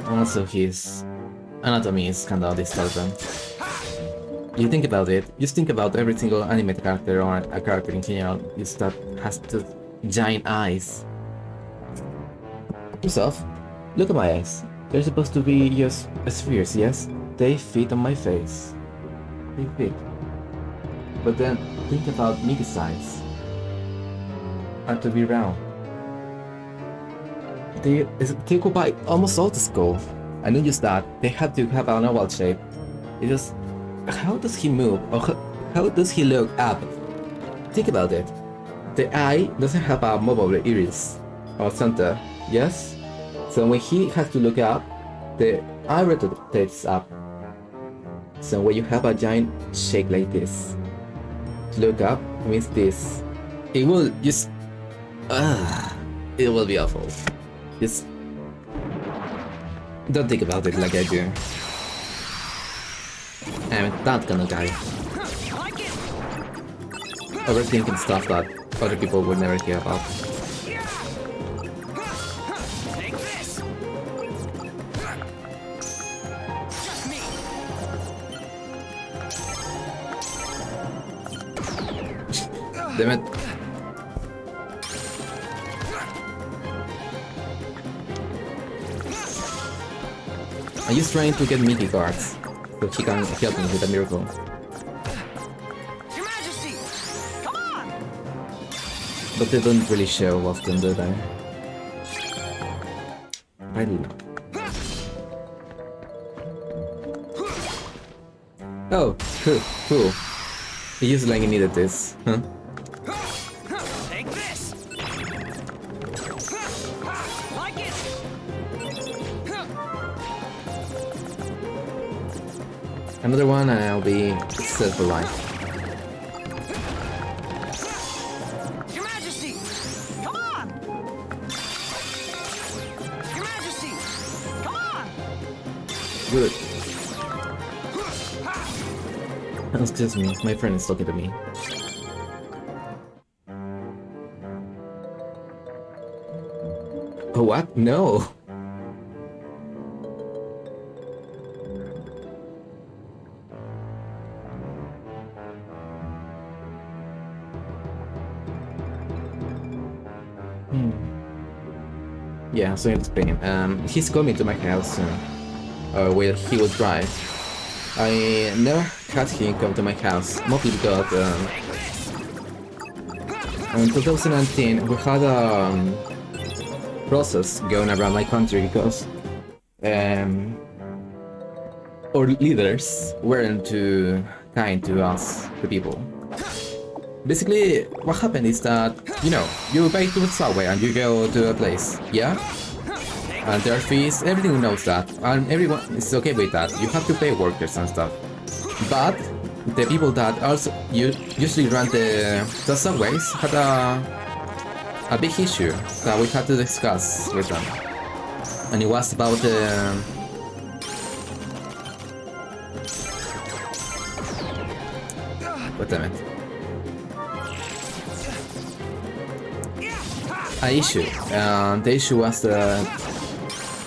Also, his anatomy is kind of distorted. You think about it, just think about every single animated character or a character in general that has the giant eyes. Yourself, look at my eyes. They're supposed to be just spheres, yes? They fit on my face. They fit. But then, think about Mickey's eyes. And to be round. They occupy almost all the skull. And not just that, they have to have an oval shape. It just... How does he move, or how does he look up? Think about it. The eye doesn't have a mobile iris or center, yes? So when he has to look up, the eye rotates up. So when you have a giant shape like this, to look up means this. It will just... it will be awful. Just... Don't think about it like I do. I'm that kind of guy. Overthinking stuff that other people would never care about. Damn it. I'm just trying to get Mickey cards. So he can help me with a miracle. Your Majesty! Come on! But they don't really show often, do they? Really not. Oh, cool. He used like he needed this, huh? Take this! Like it! Another one and I'll be set for life. Your Majesty! Come on! Your Majesty! Come on! Good. Excuse me, my friend is talking to me. Oh, what? No! Yeah, so in Spain. He's coming to my house soon. Where he will drive. I never had him come to my house, mostly because in 2019 we had a process going around my country because our leaders weren't too kind to us, the people. Basically, what happened is that, you know, you pay to the subway and you go to a place, yeah? And there are fees, everyone knows that, and everyone is okay with that. You have to pay workers and stuff. But the people that also usually run the subways had a big issue that we had to discuss with them. And it was about wait a minute. An issue. The issue was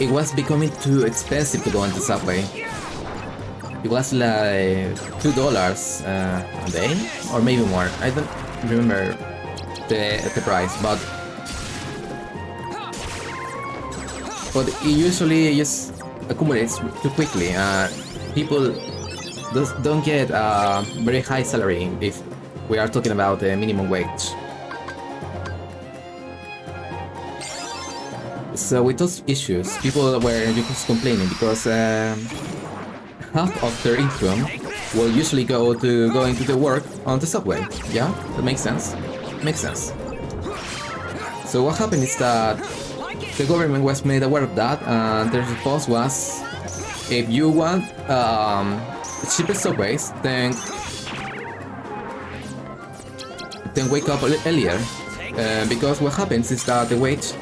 it was becoming too expensive to go on the subway. It was like $2 a day, or maybe more. I don't remember the price, but but it usually just accumulates too quickly. People don't get a very high salary if we are talking about the minimum wage. So with those issues, people were just complaining because half of their income will usually go to going to the work on the subway. Yeah, that makes sense. Makes sense. So what happened is that the government was made aware of that, and their response was, if you want cheaper subways, then wake up earlier. Because what happens is that the wage,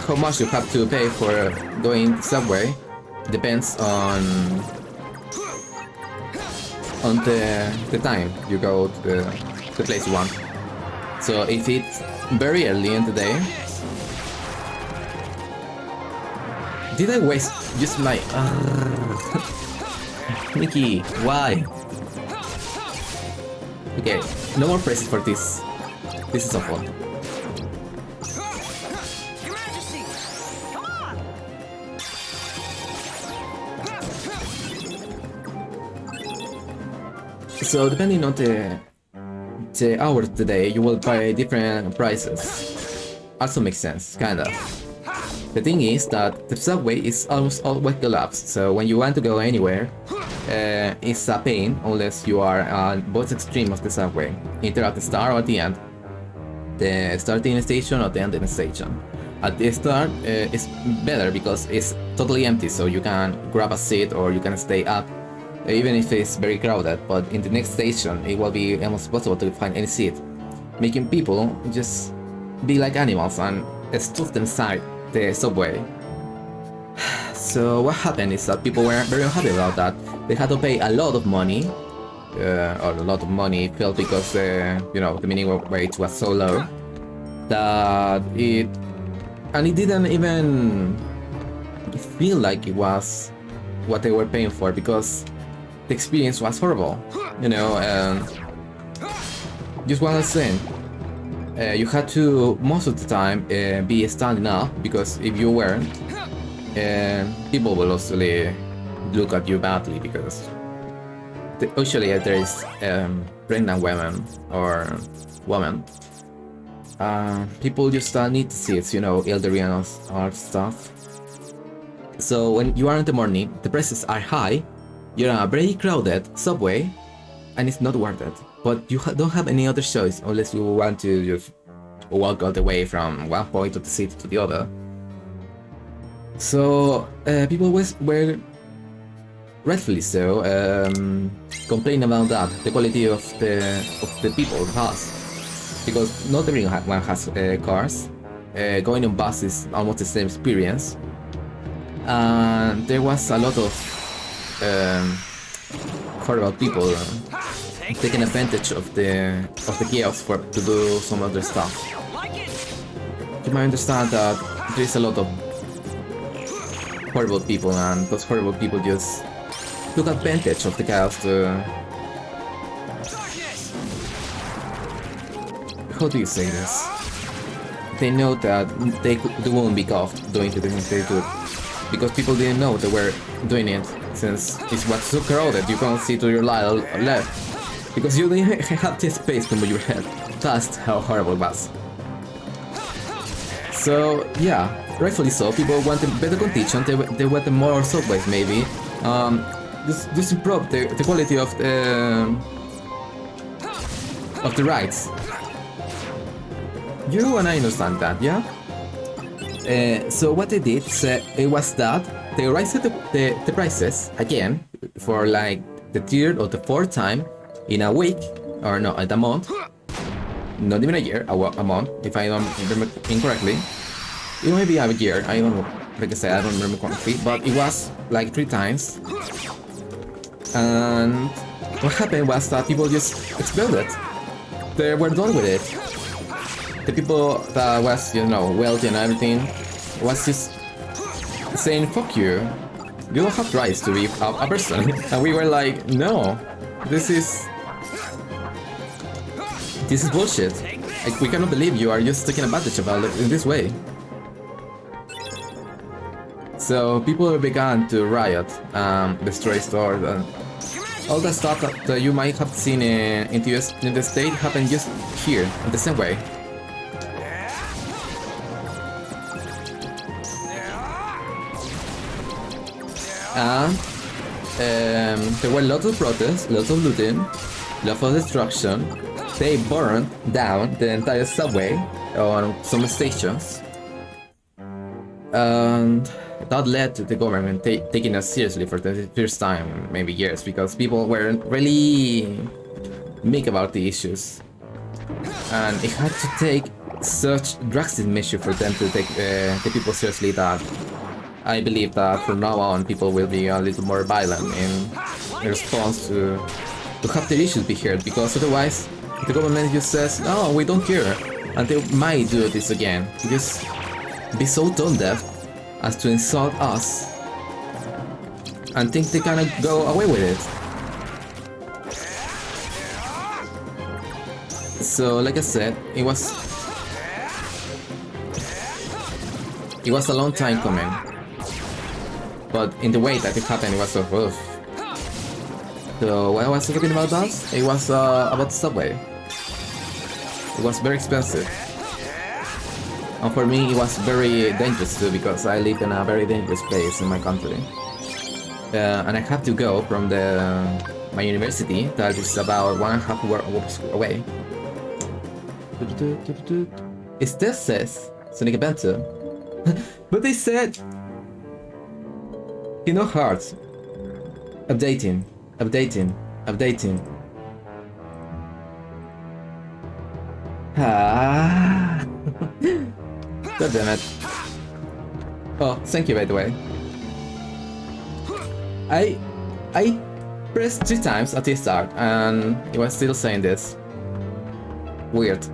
how much you have to pay for going subway, depends on the time you go to the place you want. So if it's very early in the day, did I waste just my Mickey, why? Okay, no more praises for this. This is awful. So depending on the hours of the day, you will pay different prices. Also makes sense, kinda. The thing is that the subway is almost always collapsed, so when you want to go anywhere, it's a pain unless you are on both extremes of the subway, either at the start or at the end. The starting station or the ending station. At the start, it's better because it's totally empty, so you can grab a seat or you can stay up, even if it's very crowded. But in the next station, it will be almost impossible to find any seat, making people just be like animals and stuff inside the subway. So what happened is that people were very unhappy about that. They had to pay a lot of money, or a lot of money felt because the minimum wage was so low that it didn't even feel like it was what they were paying for, because the experience was horrible. Just one last thing. You had to, most of the time, be standing up, because if you weren't, people will also look at you badly, because usually there is pregnant women or women. People just need seats, elderly and all stuff. So when you are in the morning, the prices are high, you're on a very crowded subway, and it's not worth it. But you don't have any other choice unless you want to just walk all the way from one point of the city to the other. So people were rightfully so complaining about that, the quality of the people, the bus, because not everyone has cars. Going on bus is almost the same experience, and there was a lot of horrible people taking advantage of the chaos to do some other stuff. You might understand that there is a lot of horrible people, and those horrible people just took advantage of the chaos to... How do you say this? They know that they won't be caught doing the things they do, because people didn't know they were doing it, since it was so crowded you can't see to your left. Because you didn't have the space to move your head. That's how horrible it was. So yeah, rightfully so, people wanted better conditions, they wanted more subways maybe. Just improve the quality of the rides. You and I understand that, yeah? So what they did it was that they raised the prices again for like the third or the fourth time in a week, or no, at a month, not even a year, a month, if I don't remember incorrectly. It might be a year, I don't know, like I said, I don't remember correctly, but it was like 3 times. And what happened was that people just exploded. They were done with it. The people that was, wealthy and everything, was just saying, fuck you, you don't have rights to be a person. And we were like, no, this is bullshit. Like, we cannot believe you are just taking advantage of it in this way. So people began to riot, destroy stores, and all the stuff that you might have seen in the state happened just here, in the same way. And there were lots of protests, lots of looting, lots of destruction. They burned down the entire subway on some stations. And that led to the government taking us seriously for the first time in maybe years, because people weren't really meek about the issues. And it had to take such drastic measure for them to take the people seriously that I believe that from now on people will be a little more violent in response to have their issues be heard, because otherwise the government just says, no, we don't care, and they might do this again. Just be so tone deaf as to insult us and think they can go away with it. So like I said, it was a long time coming, but in the way that it happened, it was so rough. So what I was talking about that? It was about the subway. It was very expensive. And for me, it was very dangerous too, because I live in a very dangerous place in my country. And I have to go from my university, that is about 1.5 hours away. It still says Sonic Adventure. But they said Kingdom Hearts. Updating. Ah. God damn it. Oh, thank you by the way. I pressed 3 times at the start and it was still saying this. Weird.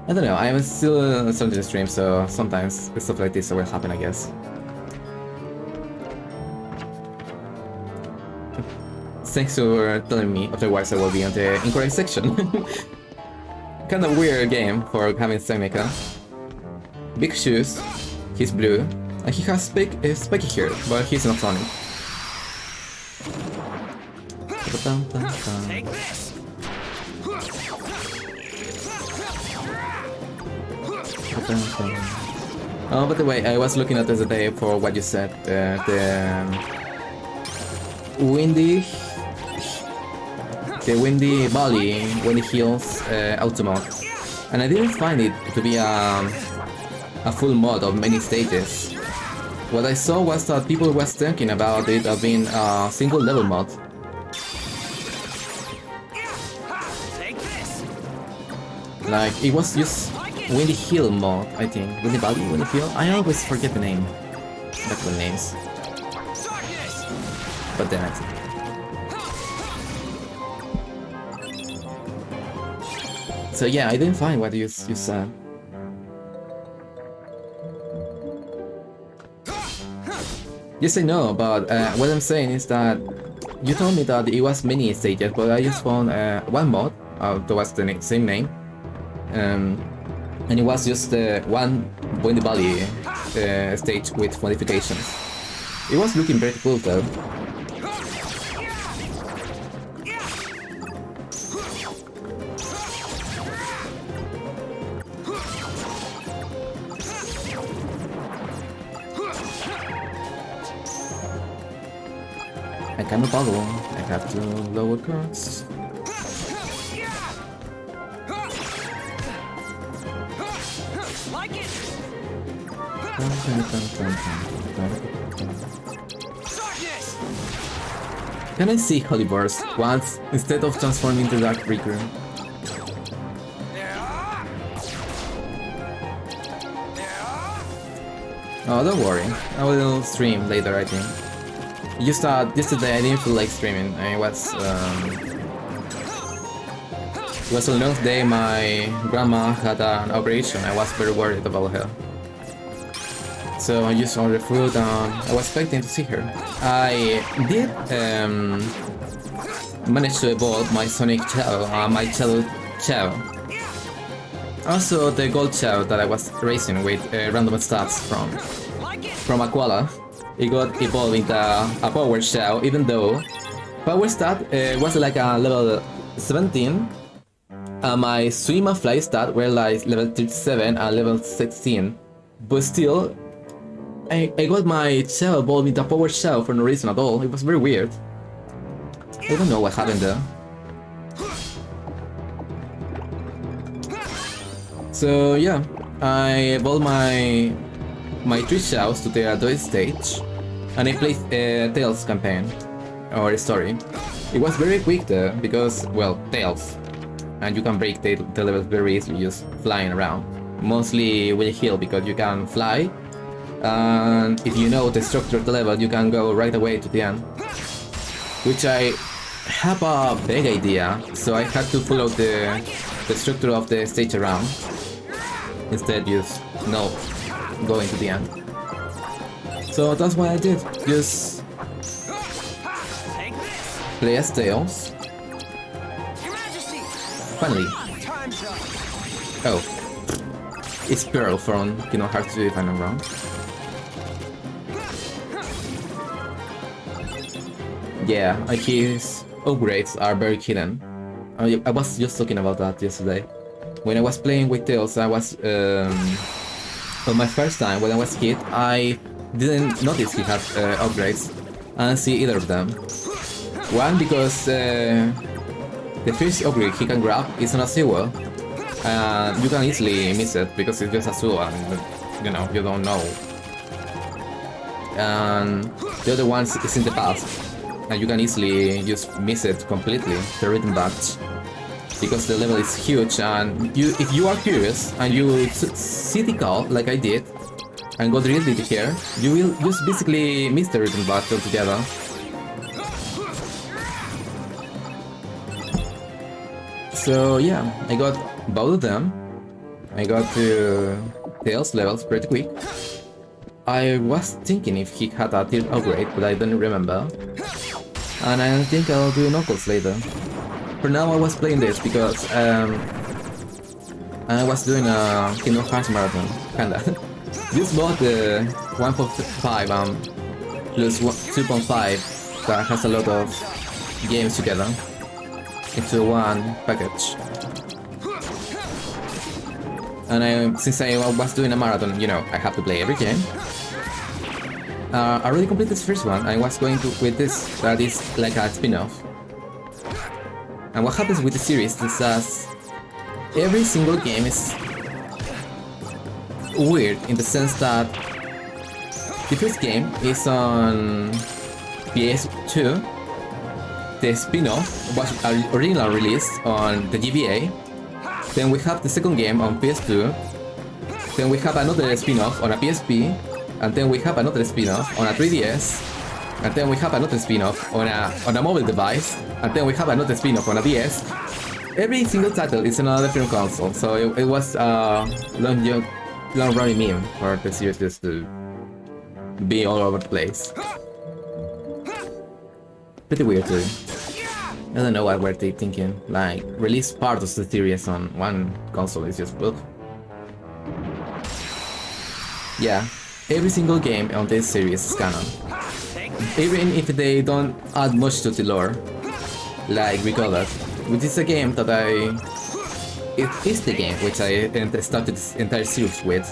I don't know, I'm still starting the stream, so sometimes stuff like this will happen, I guess. Thanks for telling me, otherwise I will be on the incorrect section. Kind of weird game for having Seneca. Big shoes, he's blue, and he has spiky hair, but he's not Sonic. Take this. Oh, by the way, I was looking at this today for what you said, the Windy Valley, Windy Hills Automod, and I didn't find it to be a full mod of many stages. What I saw was that people was thinking about it as being a single level mod. Like, it was just Windy Hill mod, I think. Windy Valley, Windy Hill? I always forget the name. Back the names. But then so yeah, I didn't find what you said. Yes, I know, but what I'm saying is that you told me that it was many stages, but I just found one mod that was the same name. And it was just one Windy Valley stage with modifications. It was looking very cool though. I cannot follow, I have to lower cards. Can I see Holy Burst once instead of transforming into Dark Breaker? Oh, don't worry. I will stream later, I think. Just yesterday I didn't feel like streaming. It was a long day. My grandma had an operation. I was very worried about her. So I just ordered food and I was expecting to see her. I did manage to evolve my Sonic Chao, my Chao Chao. Also the Gold Chao that I was racing with random stats from a koala. it got evolved into a power shell, even though power stat was like a level 17. My swim and fly stat were like level 37 and level 16. But still, I got my shell evolved into a power shell for no reason at all. It was very weird. I don't know what happened there. So yeah, I evolved my 3 shells to the duel stage, and I played Tails campaign, or story. It was very quick though, because, well, Tails, and you can break the levels very easily just flying around. Mostly will heal because you can fly, and if you know the structure of the level, you can go right away to the end. Which I have a vague idea, so I had to follow the structure of the stage around. Instead, just going to the end. So that's what I did. Just play as Tails. Finally. Oh, it's Pearl from Kingdom Hearts 2, if I'm not wrong. Yeah, his upgrades are very hidden. I was just talking about that yesterday. When I was playing with Tails, I was on my first time when I was hit, I didn't notice he had upgrades and see either of them. One, because the first upgrade he can grab is on a duel, and you can easily miss it because it's just a duel and you don't know. And the other one is in the past, and you can easily just miss it completely, the rhythm badge. Because the level is huge, and if you are curious and you see the call like I did and got really here, you will just basically miss the rhythm badge altogether. So yeah, I got both of them. I got to Tails levels pretty quick. I was thinking if he had a tier upgrade, but I don't remember. And I think I'll do Knuckles later. For now, I was playing this because I was doing a Kingdom Hearts marathon, kinda. This bought the 1.5 plus 2.5 that has a lot of games together into one package. And since I was doing a marathon, I have to play every game. I already completed this first one. I was going to with this that is like a spin-off. And what happens with the series is that every single game is weird in the sense that the first game is on PS2, the spin-off was originally released on the GBA, then we have the second game on PS2, then we have another spin-off on a PSP, and then we have another spin-off on a 3DS, and then we have another spin-off on a mobile device, and then we have another spin-off on a DS. Every single title is on a different console, so it was a long-running meme for the series just to be all over the place. Pretty weird too. I don't know what were they thinking, like release part of the series on one console is just ugh. Yeah, every single game on this series is canon. Even if they don't add much to the lore, like Recorded, which is a game that it is the game which I started this entire series with.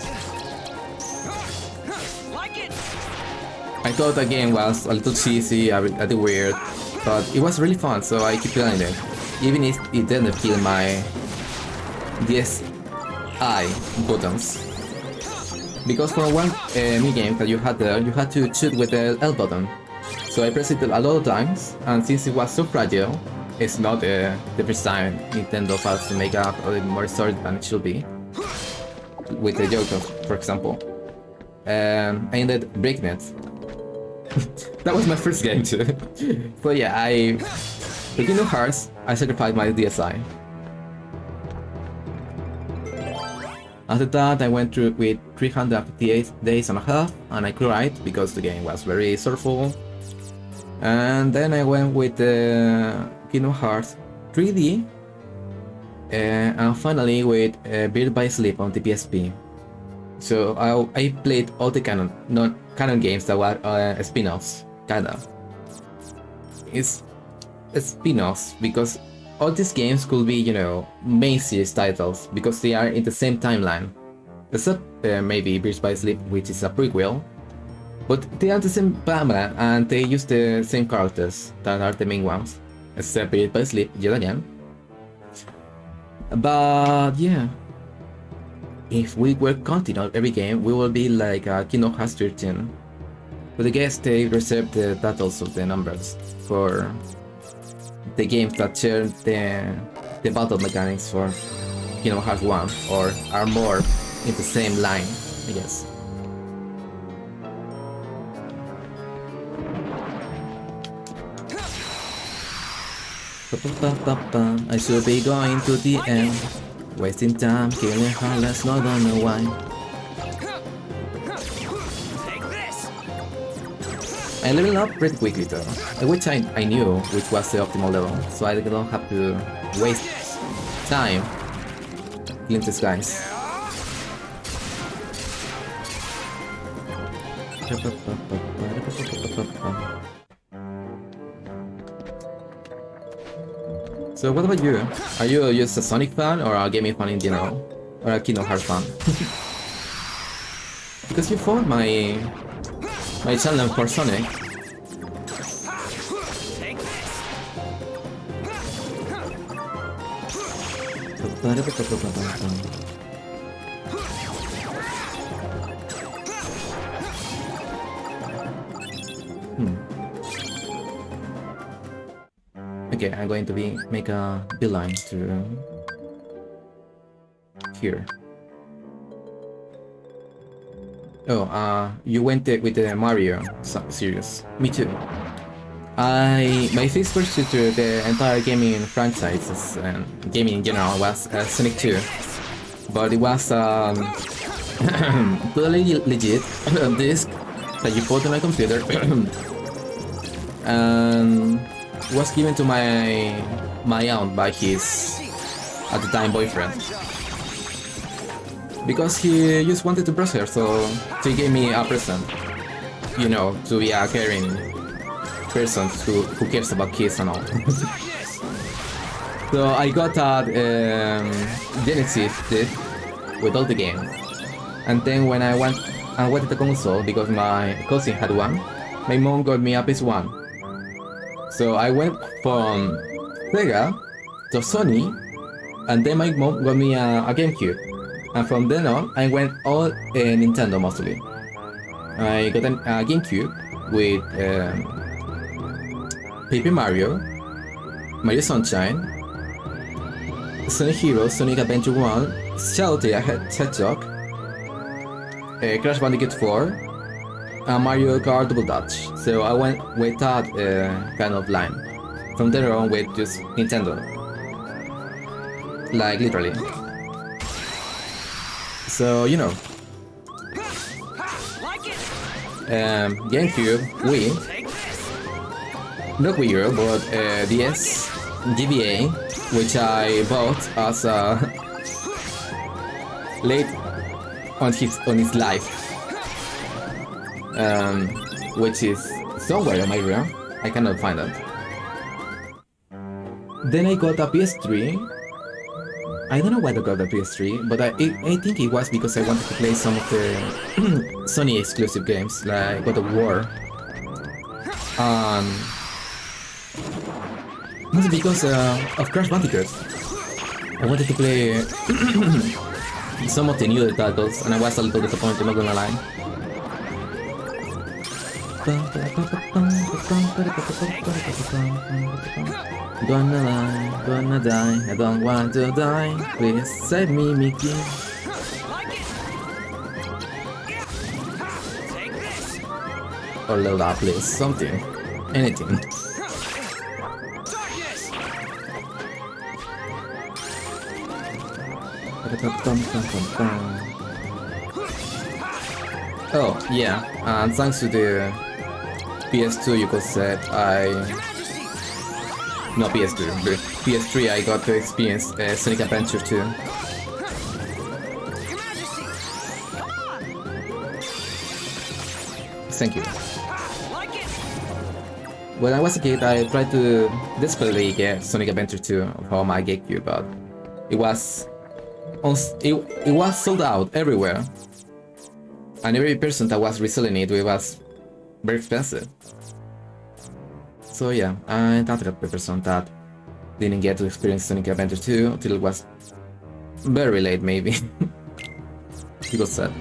I thought the game was a little cheesy, a bit weird, but it was really fun, so I keep playing it, even if it didn't feel my DSi buttons. Because for one mini-game that you had there, you had to shoot with the L button. So I pressed it a lot of times, and since it was so fragile, it's not the first time Nintendo has to make up a little more story than it should be. With the Joker, for example. I ended breaking it. That was my first game too. So yeah, for Kingdom Hearts, I sacrificed my DSi. After that, I went through with 358 days and a half, and I cried because the game was very sorrowful. And then I went with Kingdom Hearts 3D, and finally with Birth by Sleep on the PSP. So I played all the non-canon games that were spin-offs, kinda. It's spin-offs because all these games could be, you know, main series titles because they are in the same timeline. Except maybe Birds by Sleep, which is a prequel. But they are the same timeline and they use the same characters that are the main ones. Except Birds by Sleep, yet again. But yeah. If we were counting out every game, we will be like Kingdom Hearts 13. But I guess they reserve the titles of the numbers for the games that share the battle mechanics for Kingdom Hearts 1 or are more in the same line, I guess. I should be going to the end. Wasting time, killing heartless, no, don't know why. I leveled up pretty quickly though, which I knew which was the optimal level, so I don't have to waste time killing these guys. So what about you? Are you just a Sonic fan or a gaming fan in general? Or a Kingdom Hearts fan? Because you found my channel for Sonic. Okay, I'm going to make a beeline to here. Oh, you went with the Mario series. Me too. My first pursuit to the entire gaming franchise and gaming in general was Sonic 2, but it was totally legit disc that you put on my computer and was given to my aunt by his at the time boyfriend because he just wanted to brush her, so he gave me a present, you know, to be a caring person who cares about kids and all. So I got that Genesis disc with all the games, and then when I wanted the console because my cousin had one, my mom got me a PS1. So I went from Sega to Sony, and then my mom got me a GameCube. And from then on, I went all Nintendo mostly. I got a GameCube with Paper Mario, Mario Sunshine, Sonic Heroes, Sonic Adventure 1, Shadow the Hedgehog, Crash Bandicoot 4, Mario Kart Double Dutch. So I went with that kind of line. From there on with just Nintendo. Like literally. So you know. GameCube, Wii, not Wii U, but DS, GBA, which I bought as late on his life. Which is somewhere in my room. I cannot find it. Then I got a PS3. I don't know why I got a PS3, but I think it was because I wanted to play some of the Sony exclusive games like God of War. Mostly because of Crash Bandicoot. I wanted to play some of the newer titles, and I was a little disappointed, not gonna lie. Gonna die, I don't want to die. Please save me, Mickey. Or level up, please. Something. Anything. Oh, yeah. And thanks to the PS2, you could say, no, PS2, but PS3 I got to experience Sonic Adventure 2. Thank you. When I was a kid, I tried to desperately get Sonic Adventure 2 for my GameCube, but it was sold out everywhere, and every person that was reselling it was very expensive. So yeah, I doubted a person that didn't get to experience Sonic Adventure 2 until it was very late, maybe. It was sad.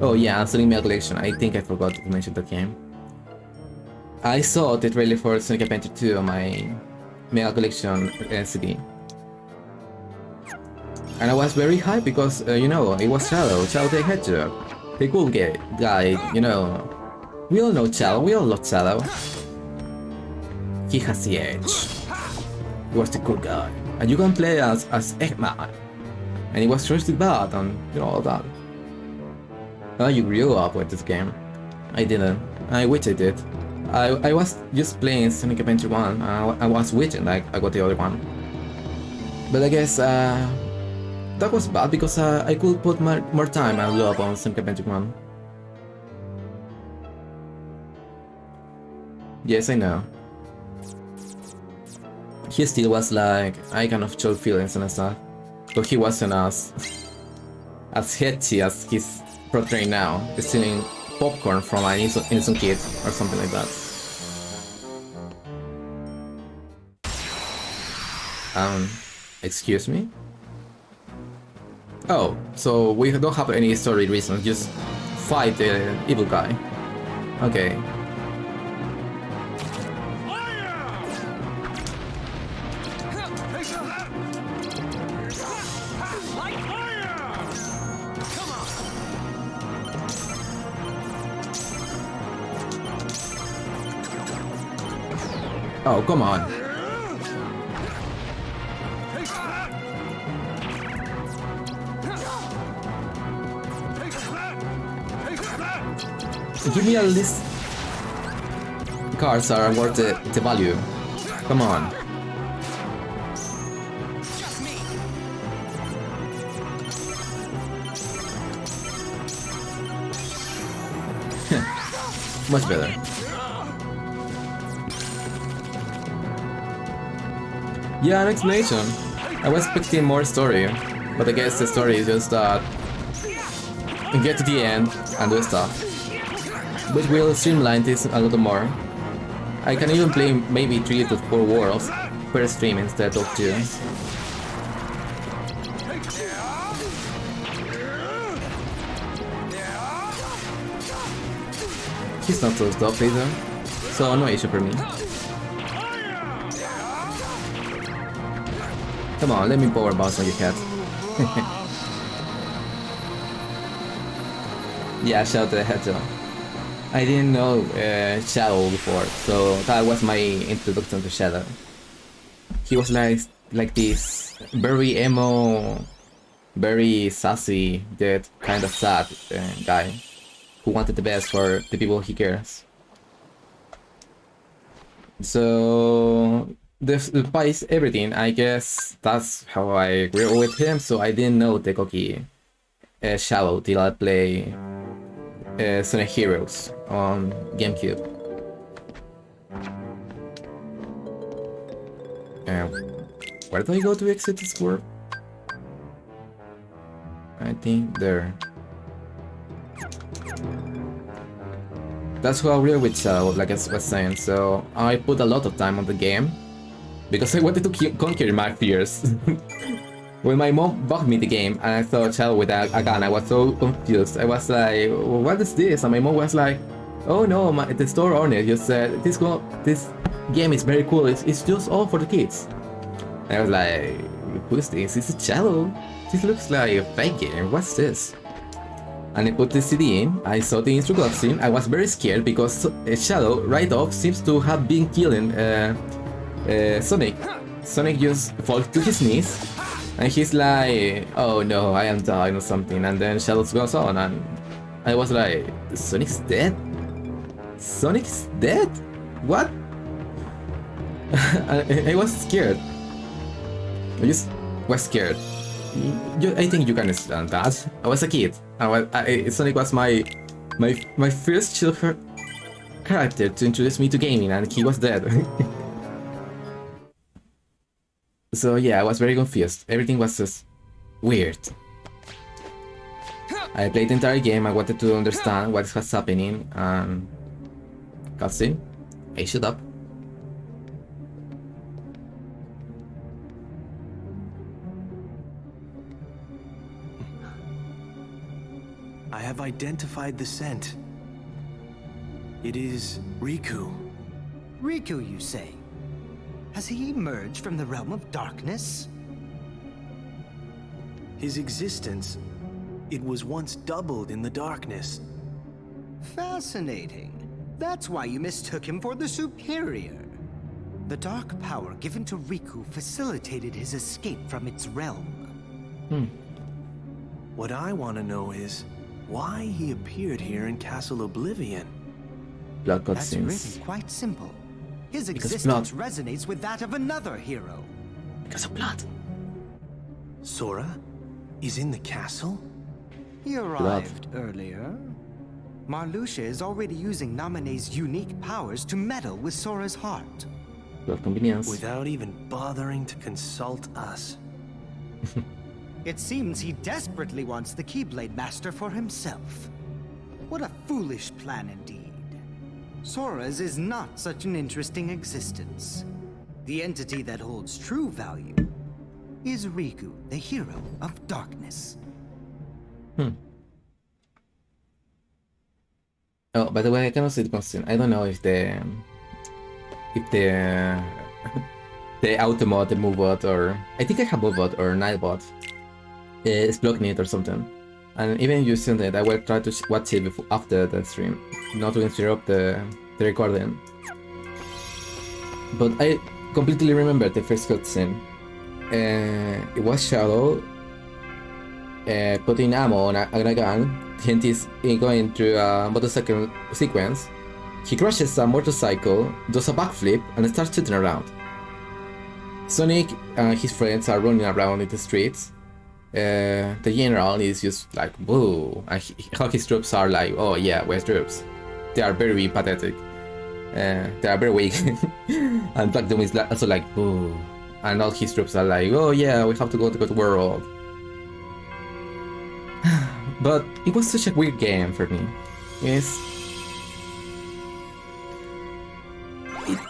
Oh yeah, Sonic Mega Collection. I think I forgot to mention that game. I saw the trailer for Sonic Adventure 2 on my Mega Collection CD. And I was very hyped because, you know, it was Shadow the Hedgehog. The cool guy, you know. We all know Shadow, we all love Shadow. He has the edge. He was the cool guy. And you can play as Eggman. And he was trusted bad and, you know, all that. Oh, you grew up with this game. I didn't. I wish I did. I was just playing Sonic Adventure 1, I was wishing like I got the other one. But I guess that was bad because I could put more time and love on Sonic Adventure 1. Yes, I know. He still was like, I kind of showed feelings and stuff. But he wasn't as heady as he's portraying now, stealing popcorn from an innocent kid or something like that. Excuse me? Oh, so we don't have any story reason, just fight the evil guy. Okay. Oh, come on. Give me a list. Cards are worth the value. Come on. Much better. Yeah, an explanation. I was expecting more story, but I guess the story is just that get to the end and do stuff. Which will streamline this a little more. I can even play maybe 3 to 4 worlds per stream instead of 2. He's not so tough either, so no issue for me. Come on, let me power bounce on your cat. Yeah, Shadow the Hedgehog. I didn't know Shadow before, so that was my introduction to Shadow. He was like this very emo, very sassy, yet kind of sad guy who wanted the best for the people he cares. So despite everything, I guess that's how I grew with him. So I didn't know the cocky Shadow till I play Sonic Heroes on GameCube. Where do I go to exit this world? I think there. That's how I grew with Shadow, like I was saying, so I put a lot of time on the game because I wanted to conquer my fears. When my mom bought me the game and I saw Shadow with a gun, I was so confused. I was like, what is this? And my mom was like, oh no, the store owner just said, this game is very cool, it's just all for the kids. And I was like, who's this? Is it Shadow? This looks like a fake game, what's this? And I put the CD in, I saw the intro cutscene, I was very scared because Shadow right off seems to have been killing Sonic. Sonic just falls to his knees. And he's like, oh no, I am dying or something, and then Shadow goes on, and I was like, Sonic's dead? Sonic's dead? What? I was scared. I just was scared. I think you can understand that. I was a kid. Sonic was my first child character to introduce me to gaming, and he was dead. So yeah, I was very confused. Everything was just weird. I played the entire game. I wanted to understand what was happening, and cutscene. Hey, shut up. I have identified the scent. It is Riku. Riku, you say? Has he emerged from the realm of darkness? His existence, it was once doubled in the darkness. Fascinating. That's why you mistook him for the superior. The dark power given to Riku facilitated his escape from its realm. What I want to know is why he appeared here in Castle Oblivion. Blood That's cutscenes. really quite simple. His Because existence resonates with that of another hero. Because of blood. Sora is in the castle? He arrived earlier. Marluxia is already using Naminé's unique powers to meddle with Sora's heart. Blood convenience. Without even bothering to consult us. It seems he desperately wants the Keyblade Master for himself. What a foolish plan indeed. Sora's is not such an interesting existence. The entity that holds true value is Riku, the hero of darkness. Oh, by the way, I cannot see the question. I don't know if the the automod, the movebot, or I think I have movebot or nightbot is blocking it or something. And even using it, I will try to watch it after the stream, not to interrupt the recording. But I completely remember the first cutscene. It was Shadow putting ammo on a gun. He's going through a motorcycle sequence. He crashes a motorcycle, does a backflip, and starts shooting around. Sonic and his friends are running around in the streets. The general is just like, boo. And all his troops are like, oh yeah, we're troops. They are very pathetic. They are very weak. And Black Doom is also like, boo. And all his troops are like, oh yeah, we have to go to the world. But it was such a weird game for me.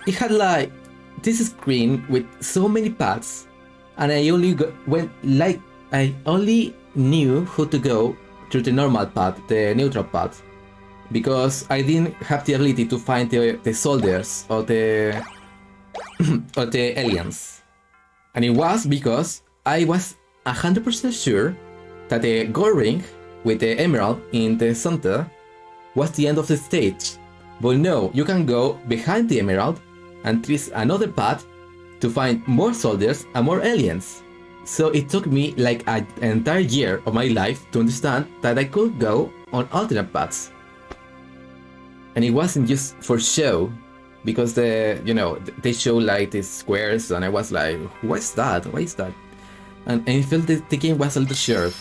It had like this screen with so many paths, and I only I only knew how to go through the normal path, the neutral path, because I didn't have the ability to find the soldiers or the or the aliens. And it was because I was 100% sure that the gold ring with the emerald in the center was the end of the stage. But no, you can go behind the emerald and trace another path to find more soldiers and more aliens. So it took me like an entire year of my life to understand that I could go on alternate paths. And it wasn't just for show, because they show like these squares, and I was like, what is that? Why is that? And I felt that the game was a little short.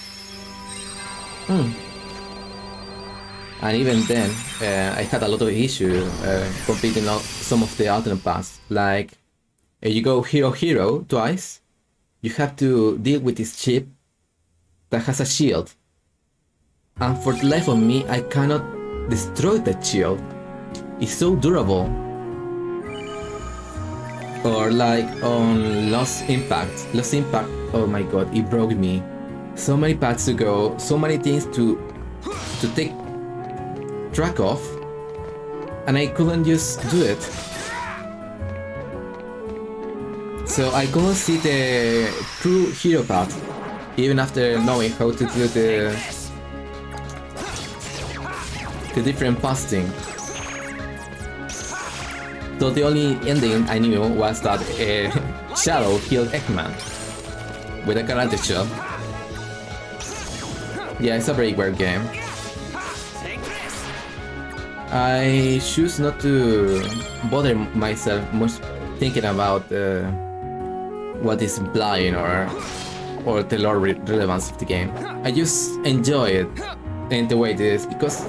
And even then, I had a lot of issue completing some of the alternate paths. Like, if you go hero twice, you have to deal with this chip that has a shield. And for the life of me, I cannot destroy that shield. It's so durable. Or like on Lost Impact, oh my god, it broke me. So many paths to go, so many things to take track of, and I couldn't just do it. So I couldn't see the true hero path, even after knowing how to do the different passing. So the only ending I knew was that Shadow killed Eggman with a karate chop. Yeah, it's a very weird game. I choose not to bother myself much thinking about what is implying or or the lore relevance of the game. I just enjoy it in the way it is, because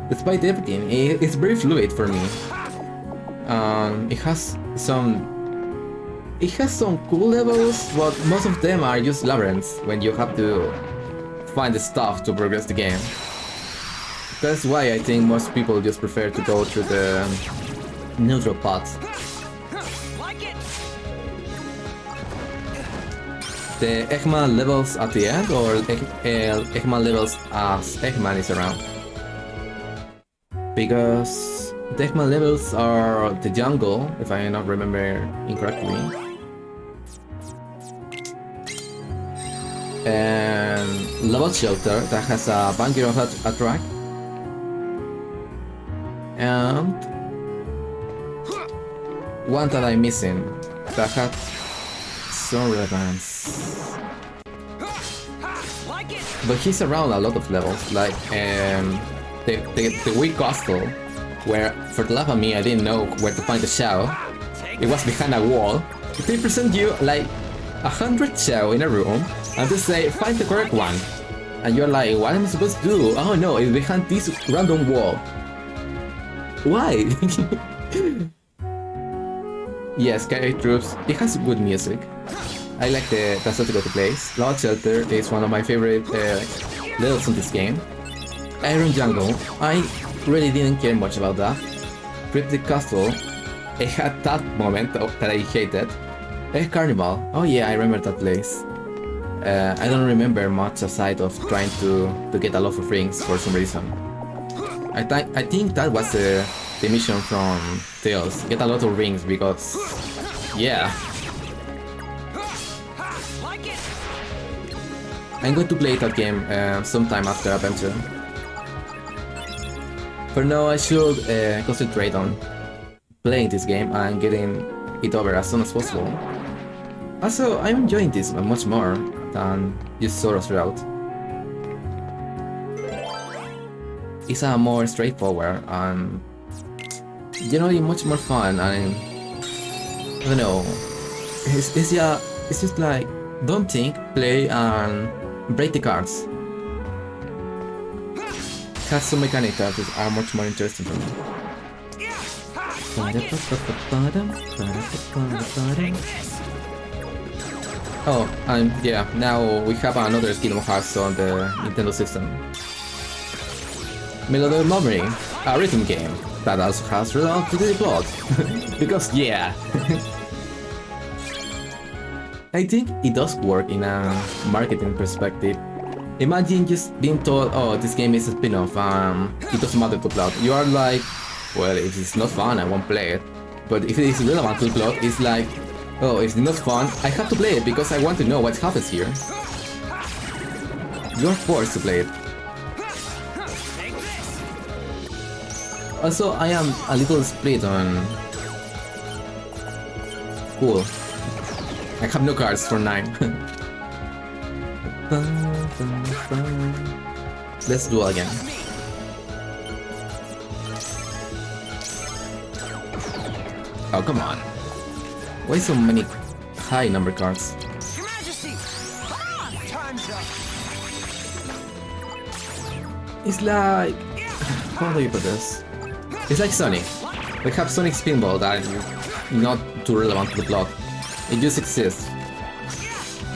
despite everything, it's very fluid for me. It has some cool levels, but most of them are just labyrinths when you have to find the stuff to progress the game. That's why I think most people just prefer to go through the neutral paths. The Eggman levels at the end, or Eggman levels as Eggman is around? Because the Eggman levels are the jungle, if I not remember incorrectly. And Level Shelter, that has a bunker of a track. And one that I'm missing, that had some relevance. But he's around a lot of levels, like the weak castle, where for the life of me I didn't know where to find the shell. It was behind a wall. They present you like 100 shell in a room and they say find the correct one. And you're like, what am I supposed to do? Oh no, it's behind this random wall. Why? Yes, Sky Troops, it has good music. I like the aesthetic of the place. Loud Shelter is one of my favorite levels in this game. Iron Jungle, I really didn't care much about that. Cryptic Castle, it had that moment that I hated. Carnival, oh yeah, I remember that place. I don't remember much aside of trying to get a lot of rings for some reason. I think that was the mission from Tales, get a lot of rings because, yeah. I'm going to play that game sometime after Adventure. For now I should concentrate on playing this game and getting it over as soon as possible. Also, I'm enjoying this much more than just Sora's route. It's a more straightforward and generally much more fun, and I don't know. It's just like don't think, play and break the cards. It has some mechanics that are much more interesting for me. Oh, and yeah, now we have another Kingdom Hearts on the Nintendo system. Melody Memory, a rhythm game that also has relevance to the plot. Because yeah. I think it does work in a marketing perspective. Imagine just being told, oh, this game is a spin-off, it doesn't matter to plot. You are like, well, if it's not fun, I won't play it. But if it is relevant to the plot, it's like, oh, if it's not fun, I have to play it because I want to know what happens here. You're forced to play it. Also, I am a little split on... Cool. I have no cards for 9. Let's duel again. Oh, come on. Why so many high number cards? Your Majesty! Come on! Time's up! It's like... How do you put this? It's like Sonic. We have Sonic Spinball that is not too relevant to the plot. It just exists.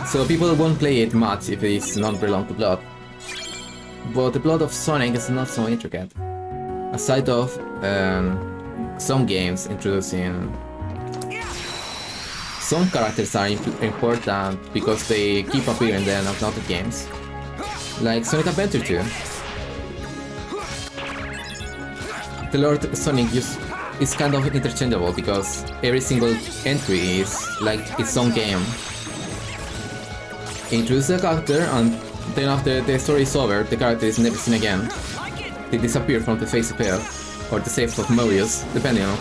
So people won't play it much if it's not relevant to the plot. But the plot of Sonic is not so intricate. Aside of some games introducing... Some characters are important because they keep appearing in the other games. Like Sonic Adventure 2. The Lord Sonic is kind of interchangeable because every single entry is like its own game. Introduce a character and then after the story is over, the character is never seen again. They disappear from the face of Earth, or the safe of Mobius, depending on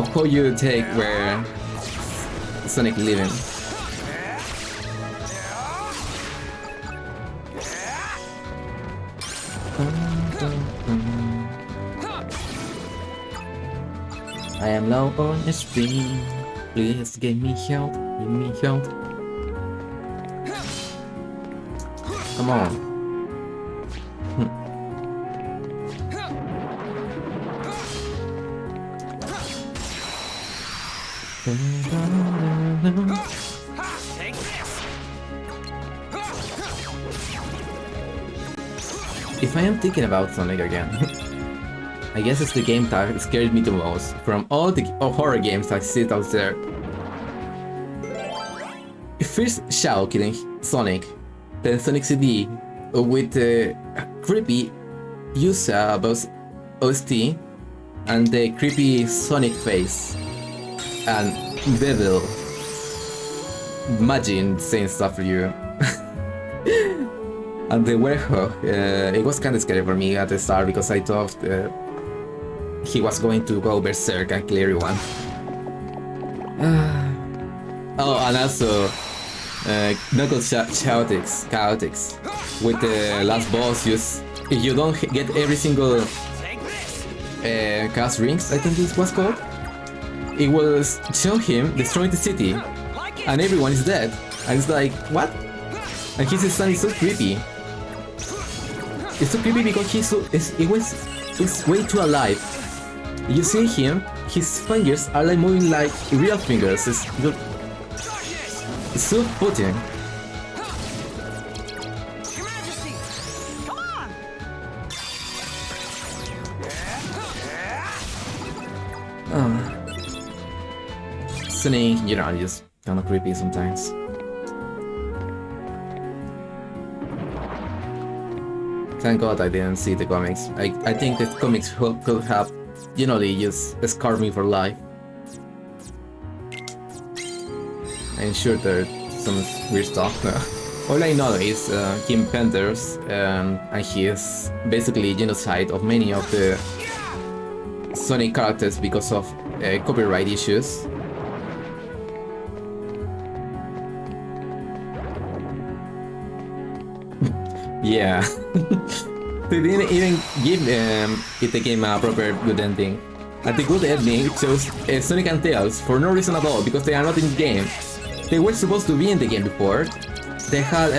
how you take where Sonic living. I am low on HP. Please give me help. Give me help. Come on. Take this. If I am thinking about Sonic again, I guess it's the game that scared me the most from all the horror games I see out there. First Shao killing Sonic, then Sonic CD with the creepy Yusa OST and the creepy Sonic face and Devil Imagine saying stuff for you. And the werewolf, it was kind of scary for me at the start because I thought he was going to go berserk and kill everyone. Oh, and also Knuckles Chaotix with the last boss. If you don't get every single cast rings, I think it was called, it will show him destroying the city and everyone is dead. And it's like, what? And his son is so creepy. It's so creepy because he's way too alive. You see him, his fingers are like moving like real fingers. It's so potent. Your Majesty, come on! Sonic in general is kind of creepy sometimes. Thank God I didn't see the comics. I think the comics could have, just scarred me for life. I'm sure there's some weird stuff. All I know is Kim Penders and his basically genocide of many of the Sonic characters because of copyright issues. Yeah. They didn't even give it the game a proper good ending. And the good ending chose Sonic and Tails for no reason at all, because they are not in the game. They were supposed to be in the game before. They had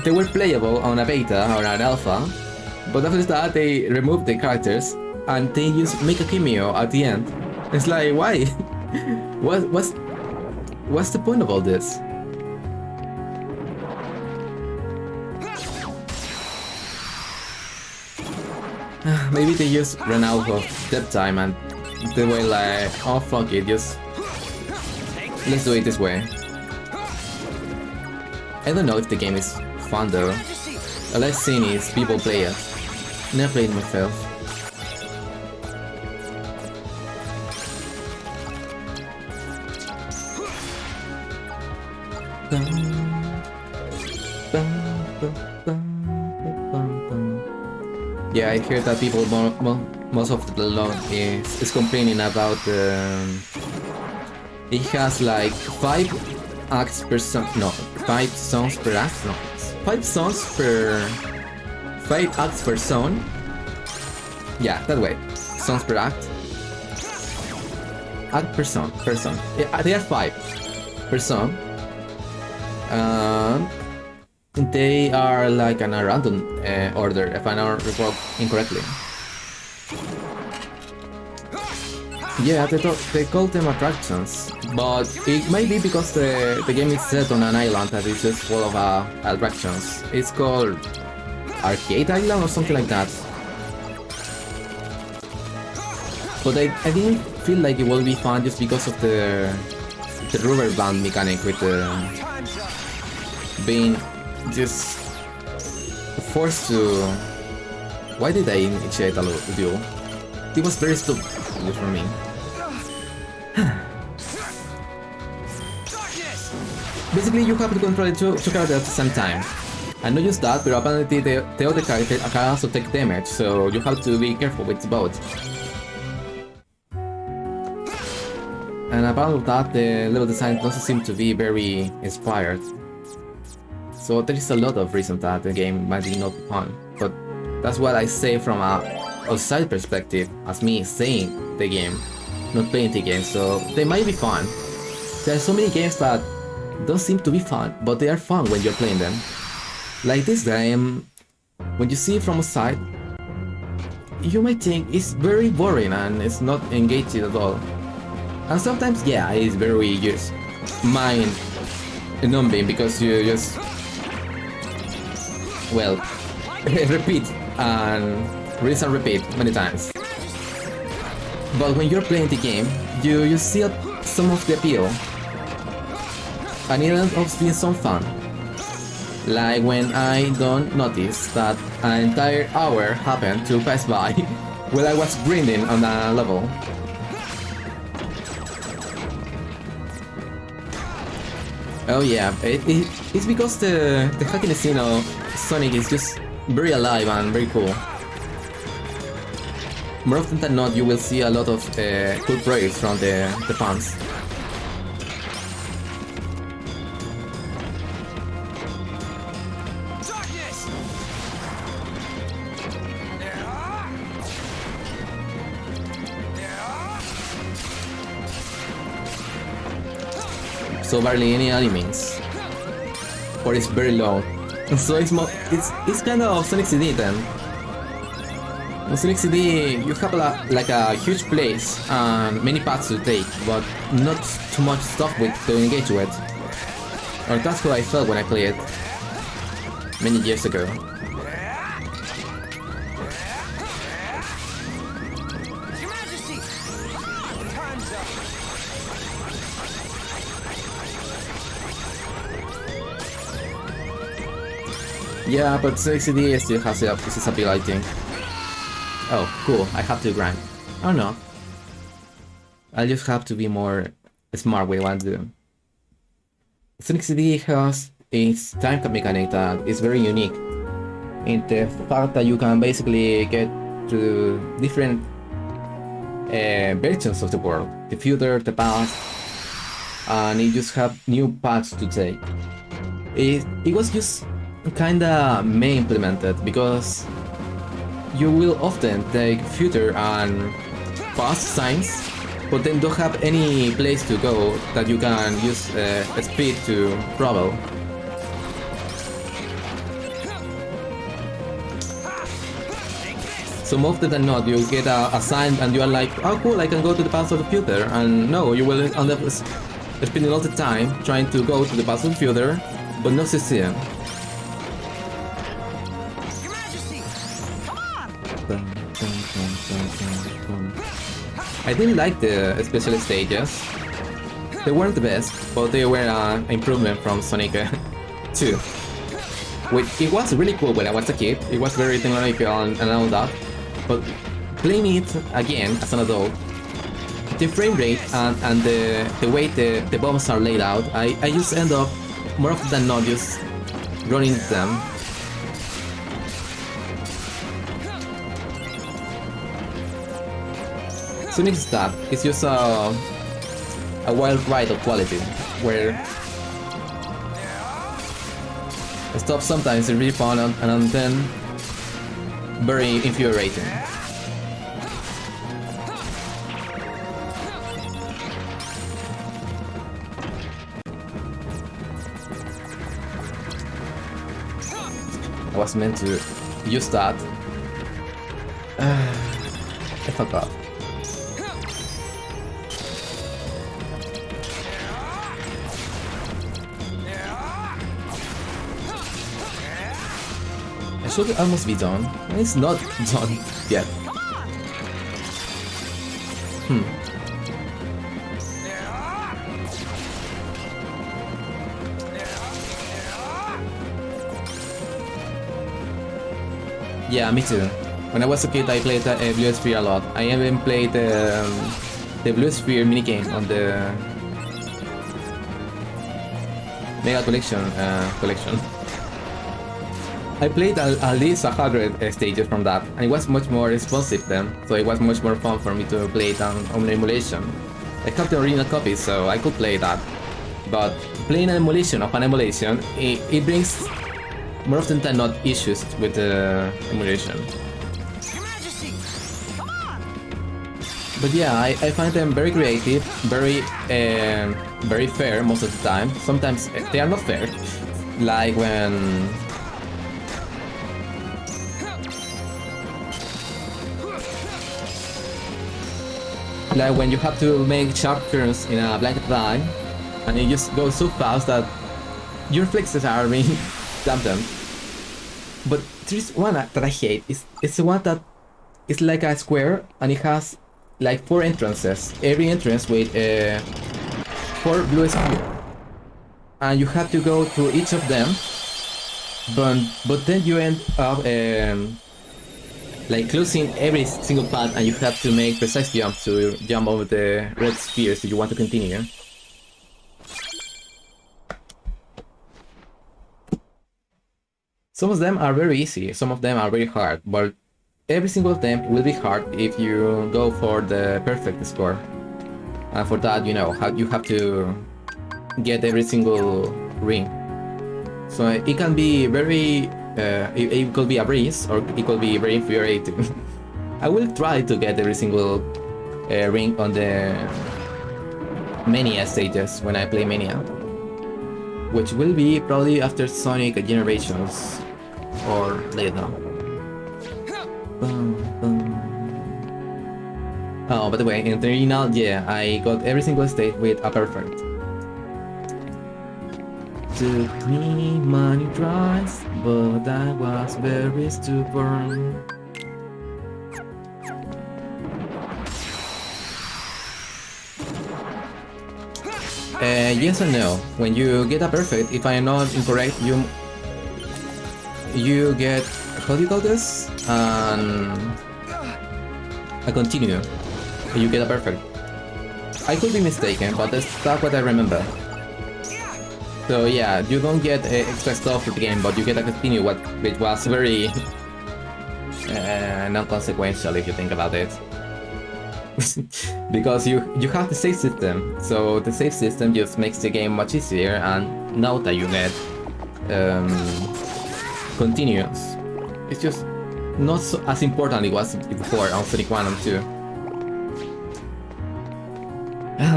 they were playable on a beta or an alpha, but after that they removed the characters and they just make a cameo at the end. It's like, why? What's the point of all this? Maybe they just ran out of dev time and they were like, oh fuck it, let's do it this way. I don't know if the game is fun though. All I've seen is people play it. Never played it myself. Yeah, I hear that people most of the long is complaining about it has like 5 acts per song. No, 5 songs per act. No, 5 songs per 5 acts per song. Yeah, that way. Songs per act. Act per song. Yeah, they are 5 per song. They are like in a random order, if I don't recall incorrectly. Yeah, they call them attractions, but it might be because the game is set on an island that is just full of attractions. It's called Arcade Island or something like that. But I didn't feel like it will be fun just because of the rubber band mechanic with being just forced to... Why did I initiate a duel? It was very stupid for me. Basically, you have to control the two characters at the same time. And not just that, but apparently the other character can also take damage, so you have to be careful with both. And apart of that, the level design doesn't seem to be very inspired. So there is a lot of reason that the game might be not fun, but that's what I say from a outside perspective, as me saying the game, not playing the game, so they might be fun. There are so many games that don't seem to be fun, but they are fun when you're playing them. Like this game, when you see it from outside, you might think it's very boring and it's not engaging at all. And sometimes, yeah, it's very just mind-numbing because you just, well, repeat and rinse and repeat many times. But when you're playing the game, you see some of the appeal, and it ends up being some fun. Like when I don't notice that an entire hour happened to pass by while I was grinding on a level. Oh yeah, it's because the hacking scene of Sonic is just very alive and very cool. More often than not, you will see a lot of cool projects from the fans. So barely any enemies, or it's very low. So it's kind of Sonic CD then. In Sonic CD, you have like a huge place and many paths to take, but not too much stuff to engage with. Or that's how I felt when I played it many years ago. Yeah, but Sonic CD still has its appeal, I think. Oh, cool, I have to grind. Oh no. I'll just have to be more smart with what I do. Sonic CD has its time mechanic that is very unique in the fact that you can basically get to different versions of the world. The future, the past, and you just have new paths to take. It was just kinda implemented because you will often take future and past signs, but then don't have any place to go that you can use speed to travel. So more often than not, you get a sign and you are like, oh cool, I can go to the past of the future, and no, you will end up spending all the time trying to go to the past of the future, but not succeeding. I didn't like the special stages. They weren't the best, but they were an improvement from Sonic 2. Which it was really cool when I was a kid. It was very technological and all that. But playing it again as an adult, the frame rate and the way the bombs are laid out, I just end up more often than not just running them. Sonic's stat is just a wild ride of quality, where stuff sometimes is really fun and then very infuriating. I was meant to use that. I fucked up. It should almost be done. It's not done yet. Yeah, me too. When I was a kid, I played Blue Sphere a lot. I even played the Blue Sphere minigame on the Mega Collection. I played at least 100 stages from that, and it was much more responsive then, so it was much more fun for me to play it on emulation. I have the original copy, so I could play that. But playing an emulation of an emulation, it brings more often than not issues with the emulation. But yeah, I find them very creative, very fair most of the time. Sometimes they are not fair, like when Like when you have to make sharp turns in a blind line, and you just go so fast that your reflexes are being dampened. But there's one that I hate. It's the one that is like a square and it has like 4 entrances. Every entrance with 4 blue spheres. And you have to go through each of them. But then you end up like closing every single path, and you have to make precise jumps to jump over the red spheres if you want to continue. Some of them are very easy, some of them are very hard, but every single attempt will be hard if you go for the perfect score. And for that, you know, you have to get every single ring. So it can be very, it could be a breeze, or it could be very infuriating. I will try to get every single ring on the Mania stages when I play Mania. Which will be probably after Sonic Generations or later. Oh, by the way, in the original, yeah, I got every single stage with a perfect. Took me many tries, but I was very stubborn. Yes and no. When you get a perfect, if I'm not incorrect, you get, how do you call this? A continue. You get a perfect. I could be mistaken, but that's what I remember. So yeah, you don't get extra stuff with the game, but you get a continue, which was very non-consequential if you think about it. Because you have the save system, so the save system just makes the game much easier, and now that you get continuous, it's just not so, as important it was before on Sonic 1 and 2.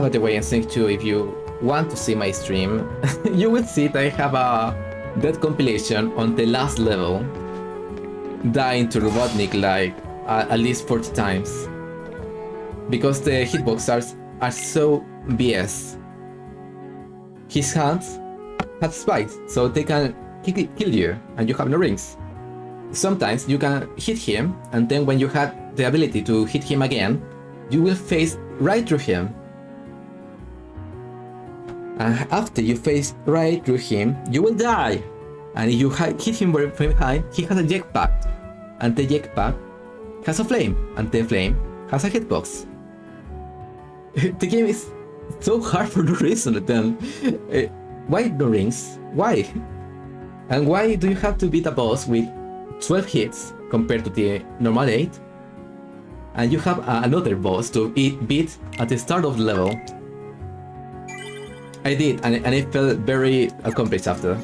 By the way, in Sonic 2, if you want to see my stream, you will see that I have a dead compilation on the last level, dying to Robotnik like at least 40 times. Because the hitboxes are so BS. His hands have spikes, so they can kill you, and you have no rings. Sometimes you can hit him, and then when you have the ability to hit him again, you will face right through him. And after you face right through him, you will die. And if you hit him from behind, he has a jetpack, and the jetpack has a flame, and the flame has a hitbox. The game is so hard for no reason then. Why no rings? Why? And why do you have to beat a boss with 12 hits compared to the normal 8? And you have another boss to beat at the start of the level. I did, and I felt very accomplished after.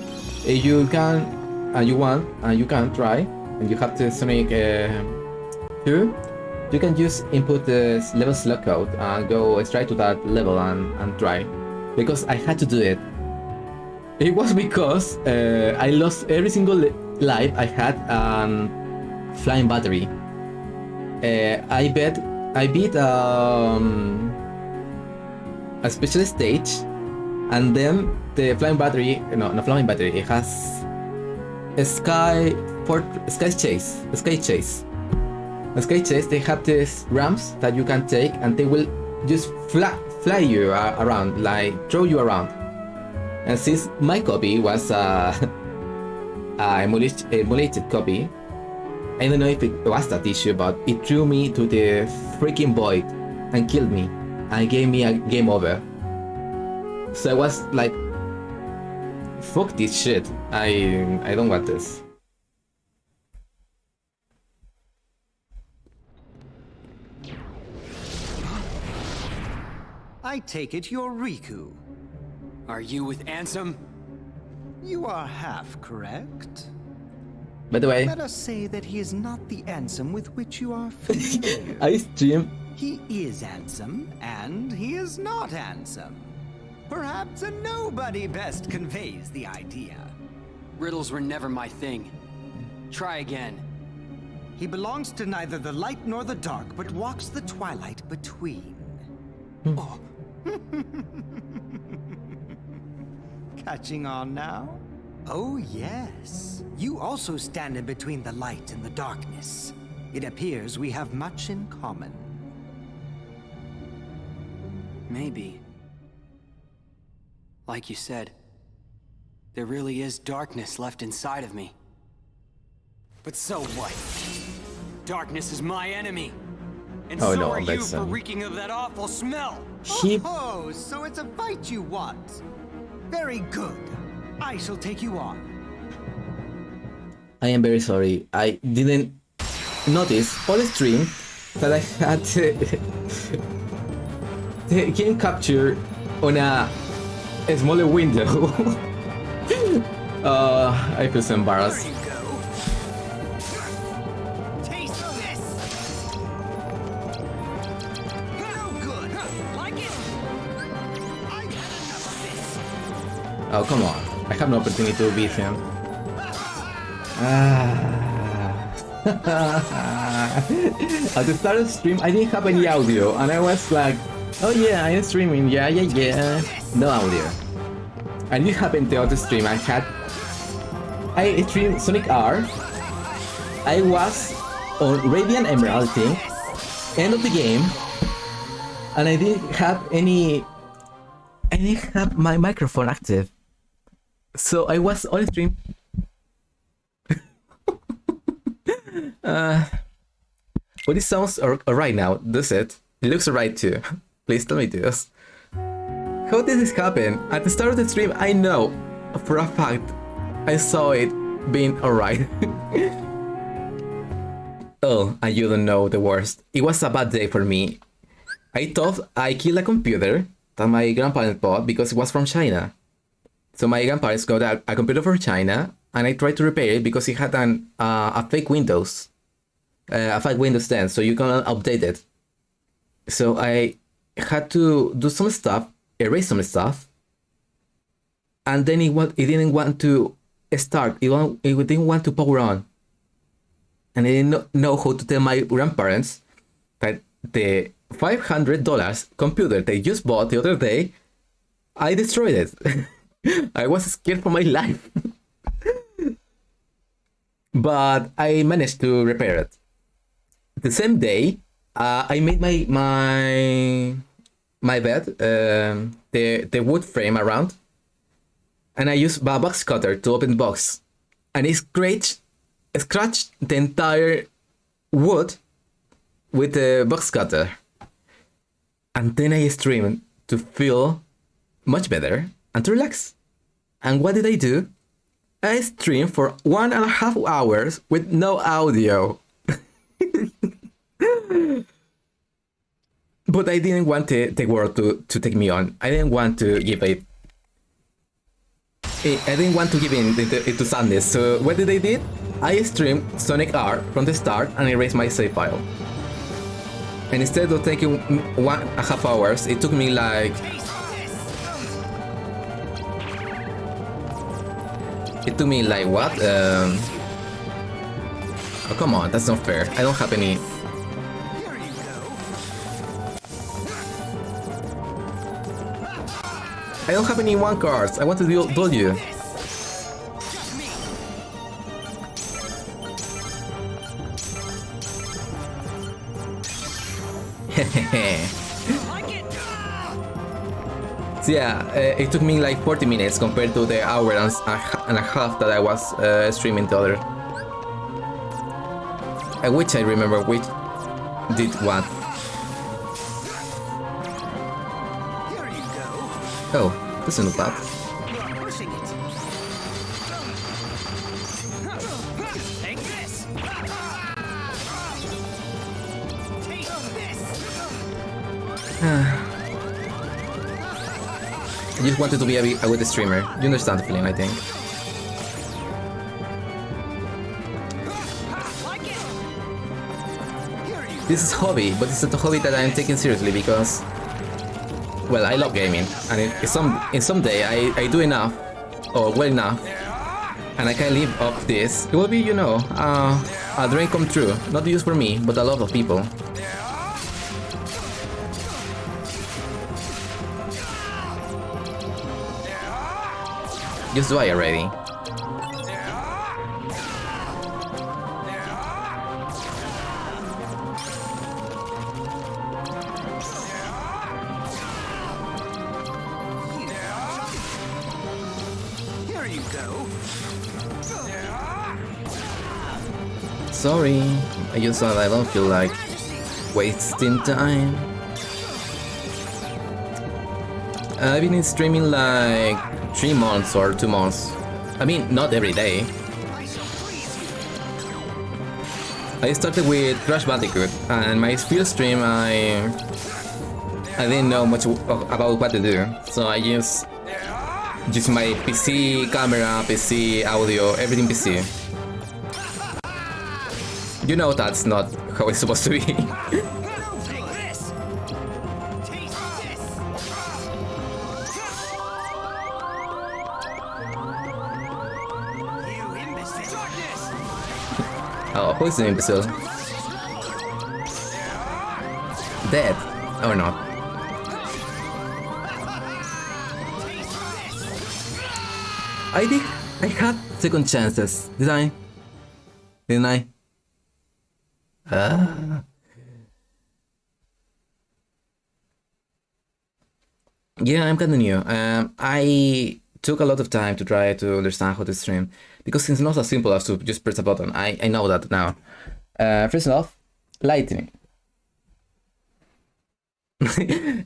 If you can, and you want, and you can try, and you have the Sonic 2, you can just input the level select code and go straight to that level and try. Because I had to do it. It was because I lost every single life I had flying battery. I beat a special stage, and then the flying battery, no, not flying battery, it has a sky chase. A sky chase, they have these ramps that you can take, and they will just fly you around, like throw you around. And since my copy was a emulated copy, I don't know if it was that issue, but it threw me to the freaking void and killed me and gave me a game over. So I was like, fuck this shit, I don't want this. I take it you're Riku. Are you with Ansem? You are half correct. By the way, Let us say that he is not the Ansem with which you are familiar. I stream. He is Ansem, and he is not Ansem. Perhaps a nobody best conveys the idea. Riddles were never my thing. Try again. He belongs to neither the light nor the dark, but walks the twilight between. Catching on now? Oh, yes. You also stand in between the light and the darkness. It appears we have much in common. Maybe. Like you said, there really is darkness left inside of me. But so what? Darkness is my enemy. And Oh, so no, are you that's, for reeking of that awful smell. Oh, so it's a fight you want. Very good. I shall take you on. I am very sorry. I didn't notice all the stream that I had the game capture on a smaller window. I feel so embarrassed. There you go. Taste this. No good. Like it? I've had enough of this. Oh, come on. I have no opportunity to beat him. At the start of the stream, I didn't have any audio, and I was like, oh yeah, I'm streaming, yeah. No audio. And it happened the other stream, I streamed Sonic R. I was on Radiant Emerald thing, end of the game, and I didn't have my microphone active. So I was on stream. But it sounds alright now, does it? It looks alright too. Please tell me this. How did this happen? At the start of the stream, I know for a fact I saw it being alright. Oh, and you don't know the worst. It was a bad day for me. I thought I killed a computer that my grandparents bought because it was from China. So my grandparents got a computer from China, and I tried to repair it because it had a fake Windows. A fake Windows 10, so you can update it. So I had to do some stuff, erase some stuff, and then it didn't want to start. It didn't want to power on, and I didn't know how to tell my grandparents that the $500 computer they just bought the other day, I destroyed it. I was scared for my life. But I managed to repair it. The same day, I made my bed, the wood frame around, and I used a box cutter to open the box, and it scratched the entire wood with the box cutter. And then I streamed to feel much better and to relax. And what did I do? I streamed for 1.5 hours with no audio. But I didn't want the world to take me on. I didn't want to give in to sadness. So what did I did? I streamed Sonic R from the start and erased my save file. And instead of taking 1.5 hours, it took me like... It took me like what? Oh, come on, that's not fair. I don't have any... I don't have any one cards. I want to duel you. So yeah, it took me like 40 minutes compared to the hour and a half that I was streaming the other. Which I remember which did what. Oh, this isn't bad. I just wanted to be a good streamer. You understand the feeling, I think. This is hobby, but it's not a hobby that I'm taking seriously because, well, I love gaming, and in some day I do enough, or well enough, and I can live off this. It will be, you know, a dream come true. Not just for me, but a lot of people. Just do it already. Here you go. Sorry, I just thought I don't feel like wasting time. I've been streaming like 3 months or 2 months. I mean, not every day. I started with Crash Bandicoot, and my first stream I didn't know much about what to do, so I just use my PC camera, PC audio, everything PC. You know that's not how it's supposed to be. Oh, who is the imbecile? Dead or not? I had second chances, did I? Didn't I? Yeah, I'm kinda new. I took a lot of time to try to understand how to stream, because it's not as simple as to just press a button. I know that now. First off, lighting.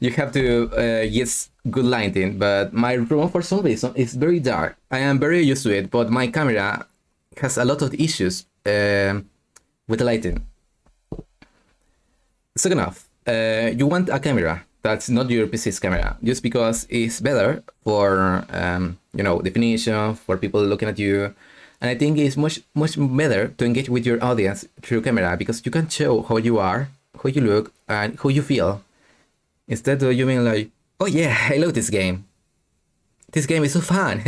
You have to use good lighting, but my room for some reason is very dark. I am very used to it, but my camera has a lot of issues with the lighting. Second off, you want a camera that's not your PC's camera, just because it's better for you know, definition, for people looking at you, and I think it's much better to engage with your audience through camera, because you can show how you are, how you look, and how you feel, instead of you being like, oh yeah, I love this game. This game is so fun.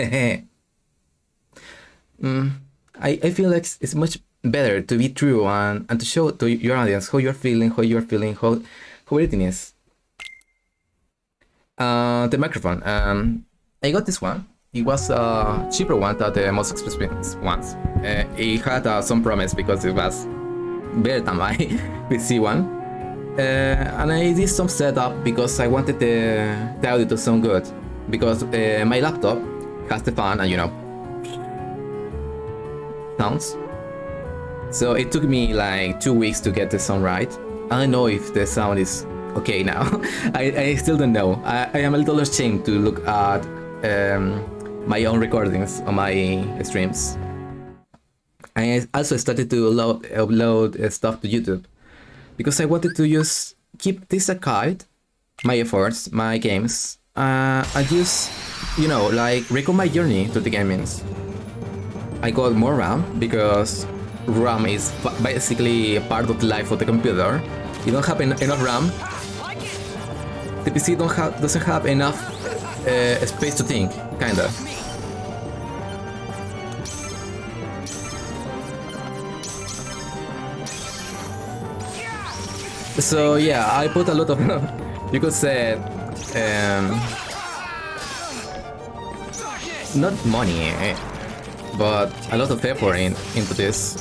I feel like it's much better to be true and to show to your audience how you're feeling, how everything is. The microphone. I got this one. It was a cheaper one than the most expensive ones. It had some promise because it was better than my PC one. And I did some setup because I wanted the audio to sound good. Because my laptop has the fan and, you know, sounds. So it took me like 2 weeks to get the sound right. I don't know if the sound is okay now. I still don't know. I am a little ashamed to look at my own recordings on my streams. I also started to upload stuff to YouTube, because I wanted to just keep this aside, my efforts, my games, and just, you know, like record my journey to the gamings. I got more RAM, because RAM is basically a part of the life of the computer. You don't have enough RAM. The PC doesn't have enough space to think, kinda. So yeah, I put a lot of, you could say, not money, but a lot of effort into this.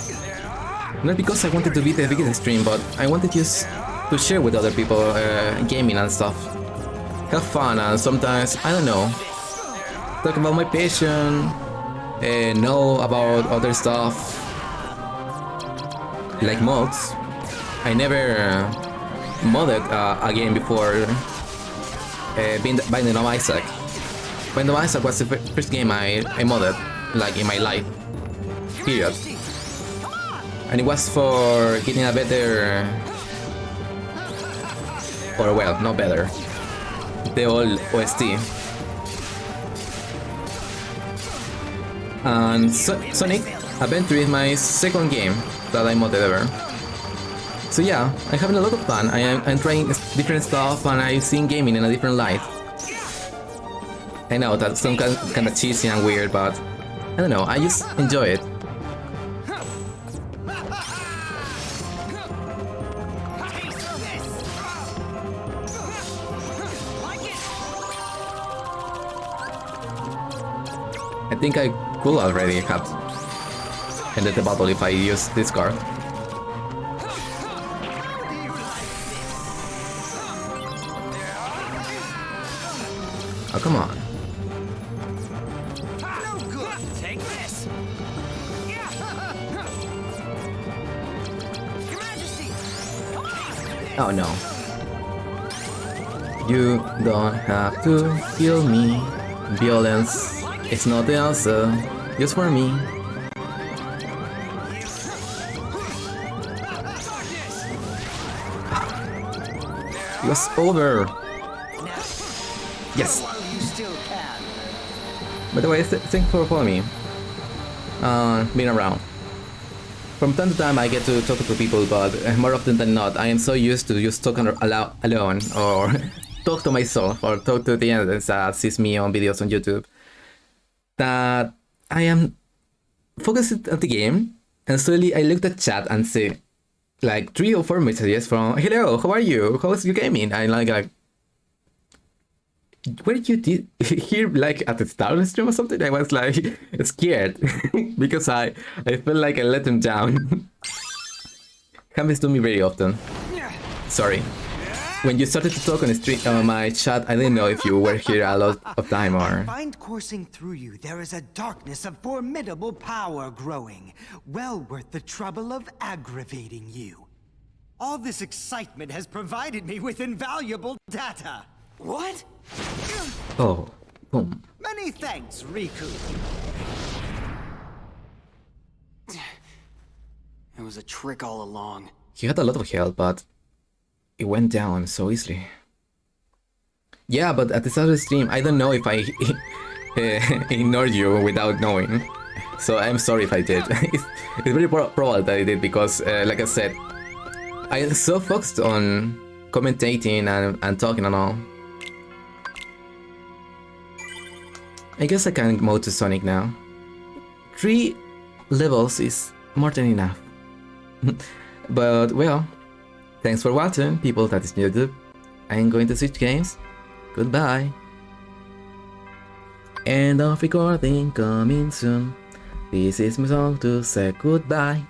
Not because I wanted to be the biggest stream, but I wanted just to share with other people gaming and stuff. Have fun, and sometimes, I don't know, talk about my passion, know about other stuff, like mods. I never modded a game before Binding of Isaac. Binding of Isaac was the first game I modded, like in my life, period. And it was for getting a better, or well, not better, the old OST. And Sonic Adventure is my second game that I modded ever. So yeah, I'm having a lot of fun. I'm trying different stuff, and I'm seeing gaming in a different light. I know that's some kind of cheesy and weird, but I don't know, I just enjoy it. I think I could already have ended the battle if I use this card. Oh, come on. Take this! Your Majesty! Oh no. You don't have to kill me. Violence is not the answer. Just for me. It was over. Yes. By the way, thanks for following me. Being around. From time to time I get to talk to people, but more often than not, I am so used to just talking alone, or talk to myself, or talk to the audience that sees me on videos on YouTube, that I am focused at the game, and suddenly I looked at chat and see like 3 or 4 messages from "Hello, how are you? How's your gaming?" And like what did you hear like at the start of the stream or something? I was like scared because I felt like I let them down. Happens to me very often. Sorry. When you started to talk on the stream on my chat, I didn't know if you were here a lot of time or. I find coursing through you there is a darkness of formidable power growing, well worth the trouble of aggravating you. All this excitement has provided me with invaluable data. What? Oh, boom. Many thanks, Riku. It was a trick all along. He had a lot of health, but it went down so easily. Yeah, but at the start of the stream, I don't know if I ignored you without knowing. So I'm sorry if I did. It's very probable that I did because, like I said, I am so focused on commentating and talking and all. I guess I can move to Sonic now. 3 levels is more than enough. But well, thanks for watching, people that is new to YouTube. I'm going to switch games. Goodbye. End of recording coming soon. This is my song to say goodbye.